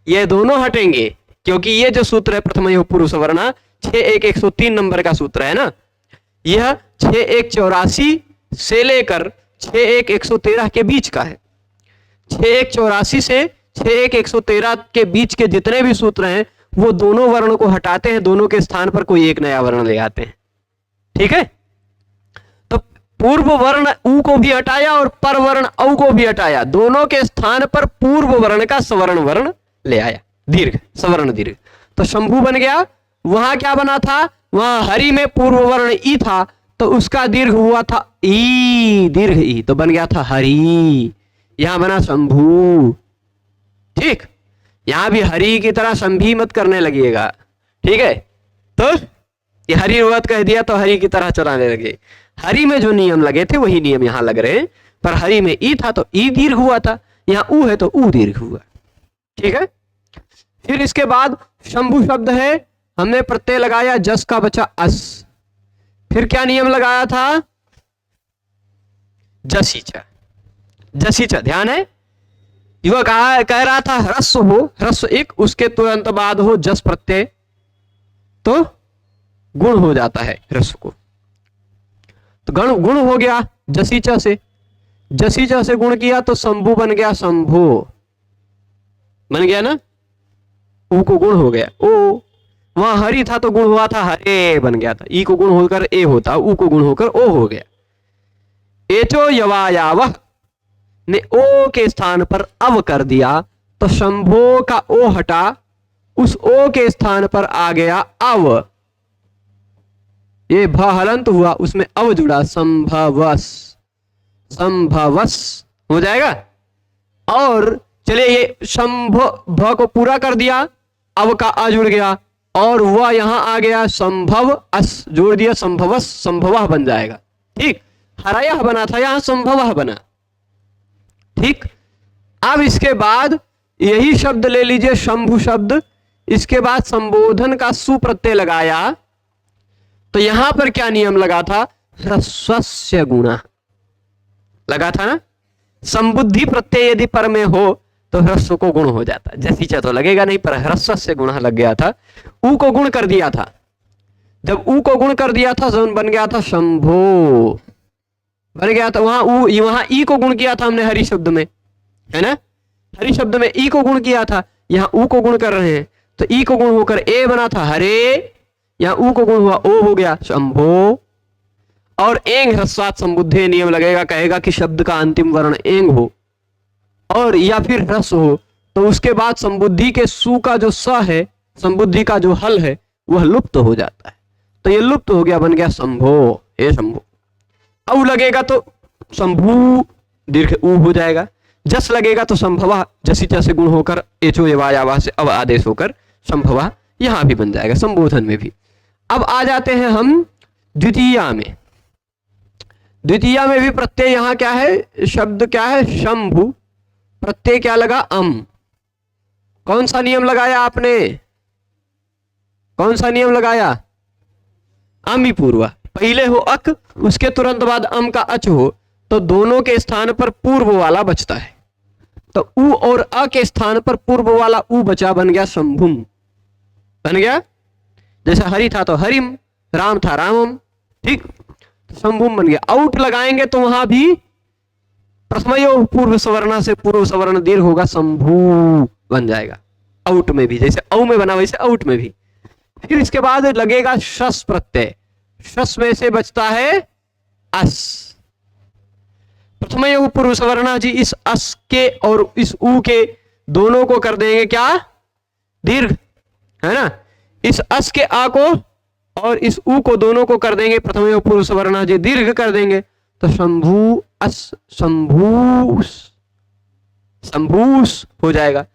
ये दोनों हटेंगे, क्योंकि ये जो सूत्र है प्रथमयोः पूर्व सवर्ण 6-1-103 नंबर का सूत्र है ना, यह 6-1-84 से लेकर 6-1-113 के बीच का है। 6-1-84 से 6-1-113 के बीच के जितने भी सूत्र हैं वो दोनों वर्ण को हटाते हैं, दोनों के स्थान पर कोई एक नया वर्ण ले आते हैं। ठीक है, तो पूर्व वर्ण उ को भी हटाया और पर वर्ण औ को भी हटाया, दोनों के स्थान पर पूर्व वर्ण का सवर्ण वर्ण ले आया, दीर्घ, सवर्ण दीर्घ। तो शंभु बन गया। वहां क्या बना था? वहां हरि में पूर्व वर्ण ई था तो उसका दीर्घ हुआ था ई, दीर्घ ई, तो बन गया था हरि। यहां बना शंभु। ठीक, यहां भी हरि की तरह शंभी मत करने लगिएगा। ठीक है, तो ये हरि रुवत कह दिया तो हरि की तरह चलाने लगे। हरि में जो नियम लगे थे वही नियम यहां लग रहे हैं, पर हरि में ई था तो ई दीर्घ हुआ था, यहां ऊ है तो ऊ दीर्घ हुआ। ठीक है। फिर इसके बाद शंभु शब्द है, हमने प्रत्यय लगाया, जस का बचा अस। फिर क्या नियम लगाया था? जसीचा। जसीचा ध्यान है, युवा कह रहा था ह्रस्व हो, ह्रस्व एक, उसके तुरंत बाद हो जस प्रत्यय तो गुण हो जाता है ह्रस्व को, तो गुण हो गया जसीचा से। जसीचा से गुण किया तो शंभु बन गया, शंभो बन गया ना, ऊ को गुण हो गया ओ। वहां हरि था तो गुण हुआ था हरे बन गया था, ई को गुण होकर ए होता, ऊ को गुण होकर ओ हो गया। एचो यवायावह ने ओ के स्थान पर अव कर दिया तो शंभो का ओ हटा, उस ओ के स्थान पर आ गया अव, ये भ हलंत हुआ, उसमें अव जुड़ा, संभवस, संभवस हो जाएगा। और चलिए ये शंभ भ को पूरा कर दिया, अव का आ जुड़ गया, और वह यहां आ गया संभव अस जोड़ दिया, संभवस, संभवः बन जाएगा। ठीक, हराया बना था, यहां संभवः बना। ठीक, अब इसके बाद यही शब्द ले लीजिए शंभु शब्द, इसके बाद संबोधन का सु प्रत्यय लगाया तो यहां पर क्या नियम लगा था? ह्रस्वस्य गुणः लगा था ना। संबुद्धि प्रत्यय यदि पर में हो तो ह्रस्व को गुण हो जाता, जैसी तो लगेगा नहीं, पर ह्रस्वस्य गुणः लग गया था, ऊ को गुण कर दिया था। जब ऊ को गुण कर दिया था बन गया था शंभो, बन गया था। वहां ई को गुण किया था हमने हरि शब्द में, है ना, हरि शब्द में ई को गुण किया था, यहां ऊ को गुण कर रहे हैं तो ई को गुण होकर ए बना था हरे, यहां ऊ को गुण हुआ ओ हो गया शंभो। और एंग ह्रस्वात् संबुद्धे नियम लगेगा, कहेगा कि शब्द का अंतिम वर्ण एंग हो और या फिर ह्रस्व हो, तो उसके बाद संबुद्धि के सु का जो स है, संबुद्धि का जो हल है वह लुप्त हो जाता है, तो ये लुप्त हो गया, बन गया शंभो, हे शंभो। औ लगेगा तो शंभु दीर्घ ऊ हो जाएगा, जस लगेगा तो संभवा, जसीचा से गुण होकर एचो यवायावा से अब आदेश होकर संभवा, यहां भी बन जाएगा, संबोधन में भी। अब आ जाते हैं हम द्वितीया में। द्वितीया में भी प्रत्यय यहां क्या है, शब्द क्या है शंभु, प्रत्यय क्या लगा अम। कौन सा नियम लगाया आपने, कौन सा नियम लगाया? अमी पूर्वा, पहले हो अक, उसके तुरंत बाद अम का अच हो तो दोनों के स्थान पर पूर्व वाला बचता है, तो उ और अ के स्थान पर पूर्व वाला उ बचा, बन गया शंभुम, बन गया। जैसे हरि था तो हरिम, राम था रामम, ठीक, शंभुम बन गया। आउट लगाएंगे तो वहां भी प्रथमयो पूर्व सवर्णा से पूर्व सवर्ण दीर्घ होगा, शंभु बन जाएगा। आउट में भी जैसे औ में बना वैसे आउट में भी। फिर इसके बाद लगेगा शस प्रत्यय, शस में से बचता है अस। प्रथमयो पूर्व सवर्णा जी, इस अस के और इस ऊ के दोनों को कर देंगे क्या, दीर्घ, है ना। इस अस के आ को और इस ऊ को दोनों को कर देंगे प्रथमयो पूर्व सवर्णा जी, दीर्घ कर देंगे तो शंभु अस, शंभूस, शंभूस हो जाएगा।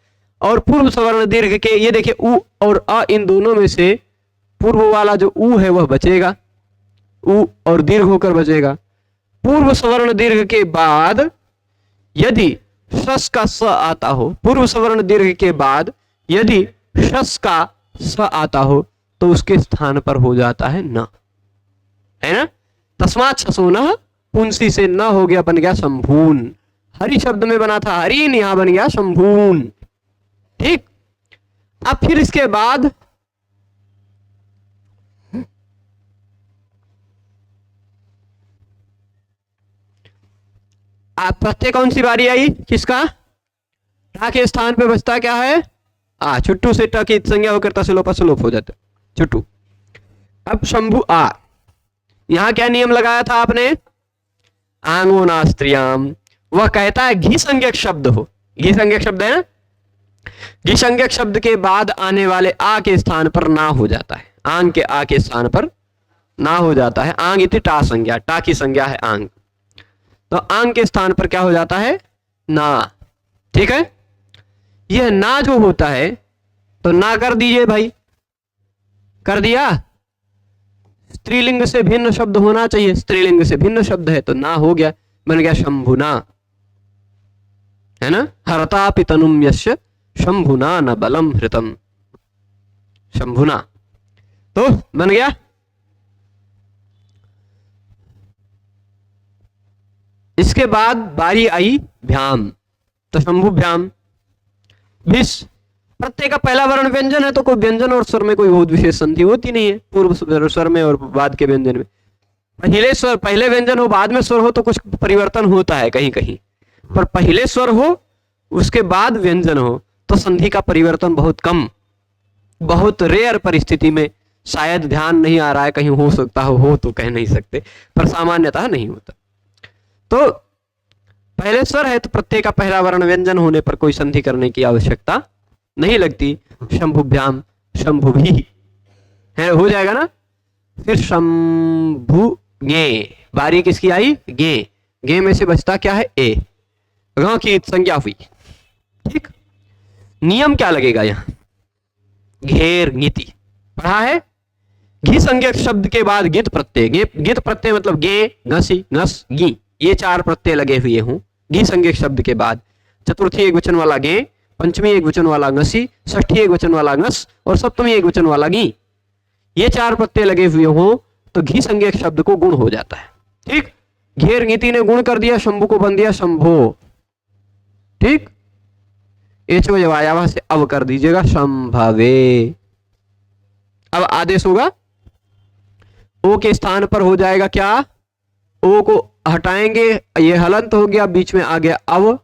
और पूर्व सवर्ण दीर्घ के ये देखिए उ और अ, इन दोनों में से पूर्व वाला जो उ है वह बचेगा, उ और दीर्घ होकर बचेगा। पूर्व सवर्ण दीर्घ के बाद यदि शस का स आता हो, पूर्व सवर्ण दीर्घ के बाद यदि शस का स आता हो तो उसके स्थान पर हो जाता है न, है ना। तस्मात् शसो न, पुंसी से न हो गया, बन गया शंभून। हरि शब्द में बना था हरिन, यहां बन गया शंभून, ठीक। अब फिर इसके बाद प्रत्यय कौन सी बारी आई, किसका? टा के स्थान पे बचता क्या है, आ। छुट्टू से ट की संज्ञा होकर तसलोप असलोप हो जाता छुट्टू। अब शंभु आ, यहां क्या नियम लगाया था आपने, आंगो नास्त्रियाम। वह कहता है घी संज्ञक शब्द हो, घी संज्ञक शब्द है ना, घी संज्ञक शब्द के बाद आने वाले आ के स्थान पर ना हो जाता है, आंग के आ के स्थान पर ना हो जाता है। आंग इति टा संज्ञा, टा की संज्ञा है आंग, तो आंग के स्थान पर क्या हो जाता है, ना, ठीक है। यह ना जो होता है तो ना कर दीजिए भाई, कर दिया, स्त्रीलिंग से भिन्न शब्द होना चाहिए, स्त्रीलिंग से भिन्न शब्द है तो ना हो गया, बन गया शंभुना, है ना। हरतापि तनुम यस्य शंभुना न बलम हृतम, शंभुना तो बन गया। इसके बाद बारी आई भ्याम, तो शंभुभ्याम। भिस प्रत्यय का पहला वर्ण व्यंजन है तो कोई व्यंजन और स्वर में कोई बहुत विशेष संधि होती नहीं है, पूर्व स्वर में और बाद के व्यंजन में। पहले स्वर पहले व्यंजन हो बाद में स्वर हो तो कुछ परिवर्तन होता है कहीं कहीं, पर पहले स्वर हो उसके बाद व्यंजन हो तो संधि का परिवर्तन बहुत कम, बहुत रेयर परिस्थिति में, शायद ध्यान नहीं आ रहा है, कहीं हो सकता हो तो कह नहीं सकते, पर सामान्यतः नहीं होता। तो पहले स्वर है तो प्रत्यय का पहला वर्ण व्यंजन होने पर कोई संधि करने की आवश्यकता नहीं लगती। शंभुभ्याम, शंभुभी है, हो जाएगा ना। फिर शंभु गे, बारी किसकी आई, गे, गे में से बचता क्या है, ए, ग की संज्ञा हुई, ठीक। नियम क्या लगेगा यहाँ, घेर नीति पढ़ा है। घी संज्ञक शब्द के बाद गित प्रत्यय, गित प्रत्यय मतलब गे, घसी, घस, गी, ये चार प्रत्यय लगे हुए हों घी संज्ञक शब्द के बाद। चतुर्थी एक वचन वाला गे, पंचमी एक वचन वाला घसी, षष्ठी एक वचन वाला घस और सप्तमी एक वचन वाला गी, ये चार प्रत्यय लगे हुए हों तो घी संज्ञक शब्द को गुण हो जाता है, ठीक। घेर नीति ने गुण कर दिया, शंभु को बन दिया शंभो, ठीक। एचो जवायावा से अब कर दीजिएगा संभवे। अब आदेश होगा, ओ के स्थान पर हो जाएगा क्या, ओ को हटाएंगे, ये हलंत हो गया, बीच में आ गया अव,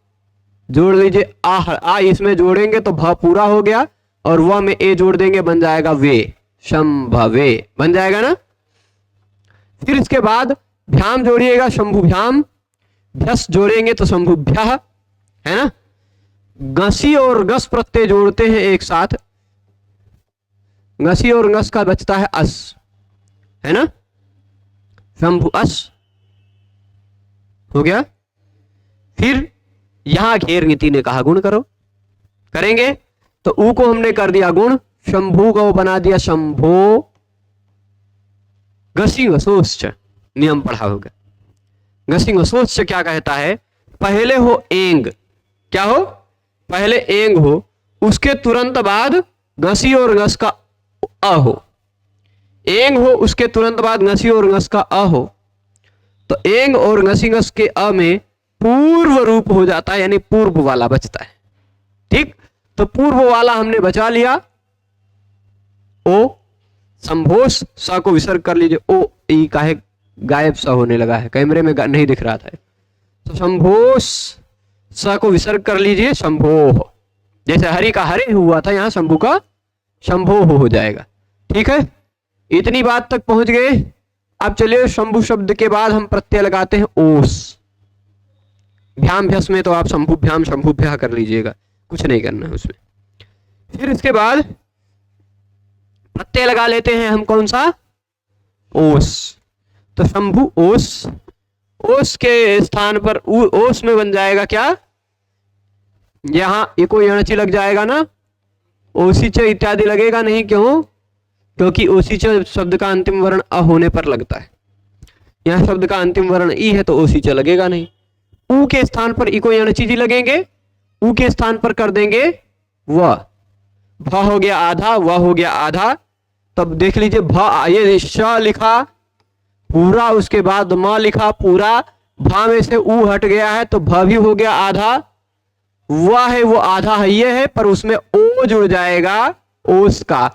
जोड़ लीजिए आ इसमें जोड़ेंगे तो भ पूरा हो गया और वह में ए जोड़ देंगे बन जाएगा वे, शंभवे बन जाएगा ना। फिर इसके बाद भ्याम जोड़िएगा, शंभुभ्याम, भ्यस जोड़ेंगे तो शंभुभ्यः, है ना। घसी और घस प्रत्यय जोड़ते हैं एक साथ, घसी और घस का बचता है अस, है ना, शंभु अस हो गया। फिर यहां घेर नीति ने कहा गुण करो, करेंगे तो ऊ को हमने कर दिया गुण, शंभु को बना दिया शंभो, घसी घसोश्च नियम पढ़ा होगा। घसी घसोश्च क्या कहता है, पहले हो एंग, क्या हो, पहले एंग हो, उसके तुरंत बाद घसी और घस का अ हो, एंग हो उसके तुरंत बाद घसी और घस का अ हो, तो एंग और घसी घस के अ में पूर्व रूप हो जाता है, यानी पूर्व वाला बचता है, ठीक। तो पूर्व वाला हमने बचा लिया, ओ संभोष, सा को विसर्ग कर लीजिए, ओ ई का है गायब सा होने लगा है, कैमरे में नहीं दिख रहा था, तो संभोष सा को विसर्ग कर लीजिए, शंभोह, जैसे हरि का हरे हुआ था यहां शंभु का शंभोह हो जाएगा, ठीक है। इतनी बात तक पहुंच गए। अब चलिए शंभु शब्द के बाद हम प्रत्यय लगाते हैं ओस, भ्याम भ्यस में तो आप शंभुभ्याम शंभुभ्यः कर लीजिएगा, कुछ नहीं करना है उसमें। फिर इसके बाद प्रत्यय लगा लेते हैं हम कौन सा, ओस, तो शंभु ओस, ओस के स्थान पर ओस में बन जाएगा क्या, यहां एको यणची लग जाएगा ना, ओसीच इत्यादि लगेगा नहीं, क्यों, क्योंकि ओसीच शब्द का अंतिम वर्ण अ होने पर लगता है, यहां शब्द का अंतिम वर्ण ई है तो ओसीच लगेगा नहीं। ऊ के स्थान पर इको यणची जी लगेंगे, ऊ के स्थान पर कर देंगे व, भ हो गया आधा, व हो गया आधा, तब देख लीजिए भ ये श लिखा पूरा, उसके बाद म लिखा पूरा, भा में से ऊ हट गया है तो भ भी हो गया आधा, वह है वो आधा है ये है, पर उसमें ओ जुड़ जाएगा ओस का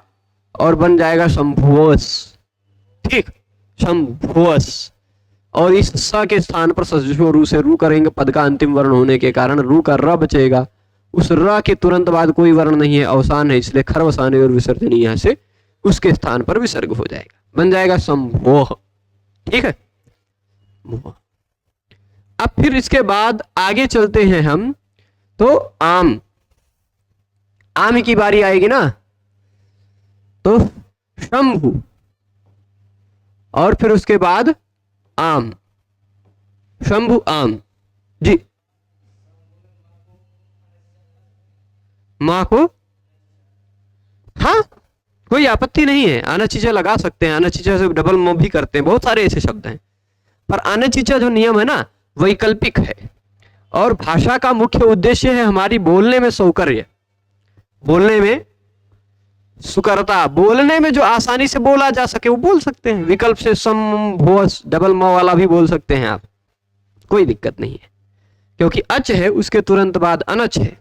और बन जाएगा शंभुओस, ठीक, शंभुओस। और इस स के स्थान पर सजो रू से रू करेंगे, पद का अंतिम वर्ण होने के कारण रू का र बचेगा, उस र के तुरंत बाद कोई वर्ण नहीं है, अवसान है, इसलिए खरवसाने और विसर्जनी यहां से उसके स्थान पर विसर्ग हो जाएगा, बन जाएगा संभोह, ठीक है। अब फिर इसके बाद आगे चलते हैं हम, तो आम, आम की बारी आएगी ना, तो शंभु और फिर उसके बाद आम, शंभु आम जी, मां को, हाँ कोई कोई आपत्ति नहीं है, अनचिचा लगा सकते हैं, अनचिचा से डबल म भी करते हैं, बहुत सारे ऐसे शब्द हैं। पर अनचिचा जो नियम है ना वैकल्पिक है, और भाषा का मुख्य उद्देश्य है हमारी बोलने में सौकर्य, बोलने में सुकरता, बोलने में जो आसानी से बोला जा सके वो बोल सकते हैं। विकल्प से सम भोस डबल म वाला भी बोल सकते हैं आप, कोई दिक्कत नहीं है, क्योंकि अच है उसके तुरंत बाद अनच है,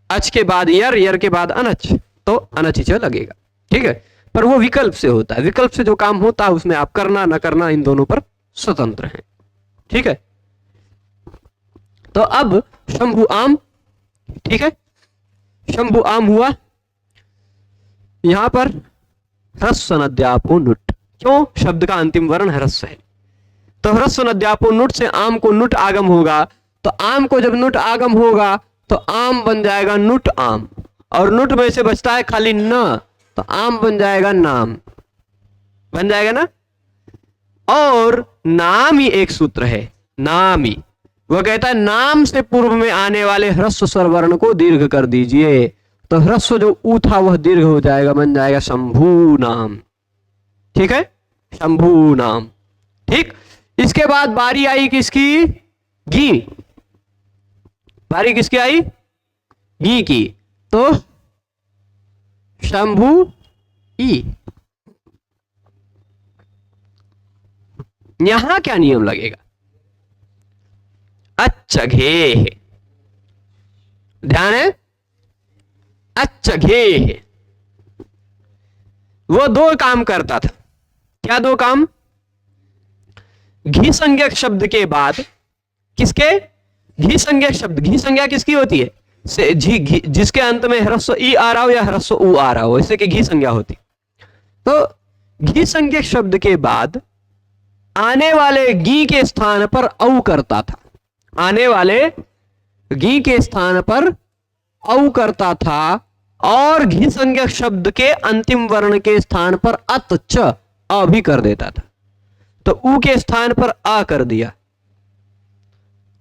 अच के बाद यर, यर के बाद अनच, तो अनचिचा लगेगा, ठीक है। पर वो विकल्प से होता है, विकल्प से जो काम होता है उसमें आप करना न करना इन दोनों पर स्वतंत्र हैं, ठीक है। तो अब शंभु आम, ठीक है, शंभु आम हुआ। यहां पर ह्रस्व नद्यापो नुट, क्यों? शब्द का अंतिम वर्ण ह्रस्व है, तो ह्रस्व नद्यापो नुट से आम को नुट आगम होगा, तो आम को जब नुट आगम होगा तो आम बन जाएगा नुट आम, और नुट में से बचता है खाली न, तो आम बन जाएगा नाम, बन जाएगा ना। और नाम ही एक सूत्र है, नाम ही, वह कहता है नाम से पूर्व में आने वाले ह्रस्व स्वर वर्ण को दीर्घ कर दीजिए, तो ह्रस्व जो ऊ था वह दीर्घ हो जाएगा, बन जाएगा शंभु नाम, ठीक है, शंभु नाम, ठीक। इसके बाद बारी आई किसकी? गी, बारी किसकी आई? गी की, तो शंभु ई। यहां क्या नियम लगेगा? अच्छघे, ध्यान है, अच्छघे। वो दो काम करता था, क्या दो काम? घी संज्ञक शब्द के बाद किसके? घी संज्ञक शब्द, घी संज्ञा किसकी होती है? से घी, जिसके अंत में ह्रस्व ई आ रहा हो या ह्रस्व ऊ आ रहा हो, इससे कि घी संज्ञा होती। तो घी संज्ञक शब्द के बाद आने वाले गी के स्थान पर औ करता था, आने वाले गी के स्थान पर औ करता था, और घी संज्ञक शब्द के अंतिम वर्ण के स्थान पर अत च अ भी कर देता था। तो ऊ के स्थान पर आ कर दिया,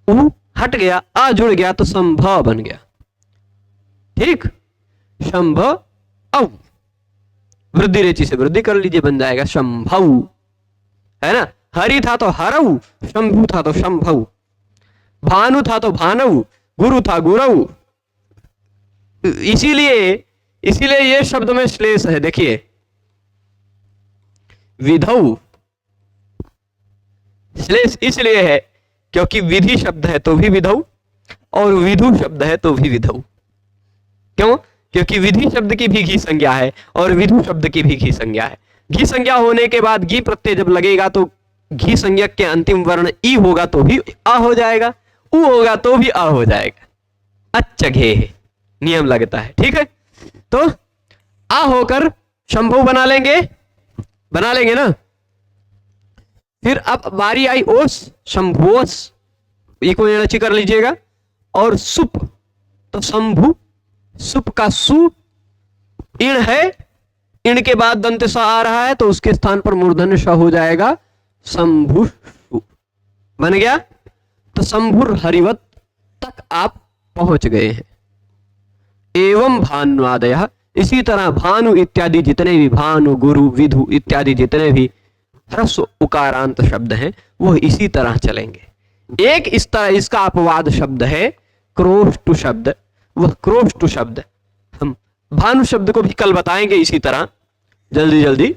ऊ हट गया, आ जुड़ गया, तो संभव बन गया, ठीक, शंभव औ, वृद्धि रेचि से वृद्धि कर लीजिए, बन जाएगा शंभव, है ना। हरि था तो हरऊ, शंभु था तो शंभव, भानु था तो भानऊ, गुरु था गुरऊ। इसीलिए ये शब्द में श्लेष है, देखिए, विधौ, श्लेष इसलिए है क्योंकि विधि शब्द है तो भी विधौ, और विधु शब्द है तो भी विधौ। क्यों? क्योंकि विधि शब्द की भी घी संज्ञा है और विधु शब्द की भी घी संज्ञा है। घी संज्ञा होने के बाद घी प्रत्यय जब लगेगा तो घी संज्ञक के अंतिम वर्ण ई होगा तो भी आ हो जाएगा, उ होगा तो भी आ हो जाएगा, अच्छघे नियम लगता है, ठीक है। तो आ होकर शंभु बना लेंगे ना। फिर अब बारी आई ओस, शंभुओस, ये को अच्छी कर लीजिएगा। और सुप, तो शंभु, सुप का सु, इण है, इण के बाद दंत स आ रहा है तो उसके स्थान पर मूर्धन्य श हो जाएगा, शंभु बन गया। तो शंभुर हरिवत तक आप पहुंच गए हैं। एवं भानुवादयः, इसी तरह भानु इत्यादि जितने भी, भानु, गुरु, विधु इत्यादि जितने भी ह्रस्व उकारांत शब्द हैं वो इसी तरह चलेंगे। एक इस तरह इसका अपवाद शब्द है क्रोष्टु शब्द, वह क्रोष्टु शब्द हम भानु शब्द को भी कल बताएंगे इसी तरह जल्दी,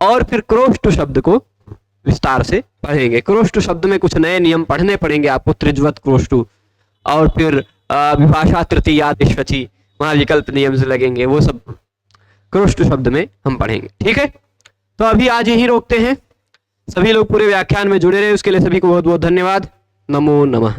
और फिर क्रोष्टु शब्द को विस्तार से पढ़ेंगे। क्रोष्टु शब्द में कुछ नए नियम पढ़ने पड़ेंगे आपको, त्रिज्वत क्रोष्टु, और फिर विभाषा तृतीयादिशचि, वहां विकल्प नियम से लगेंगे, वो सब क्रोष्टु शब्द में हम पढ़ेंगे, ठीक है। तो अभी आज यही रोकते हैं। सभी लोग पूरे व्याख्यान में जुड़े रहे, उसके लिए सभी को बहुत बहुत धन्यवाद। नमो नमः।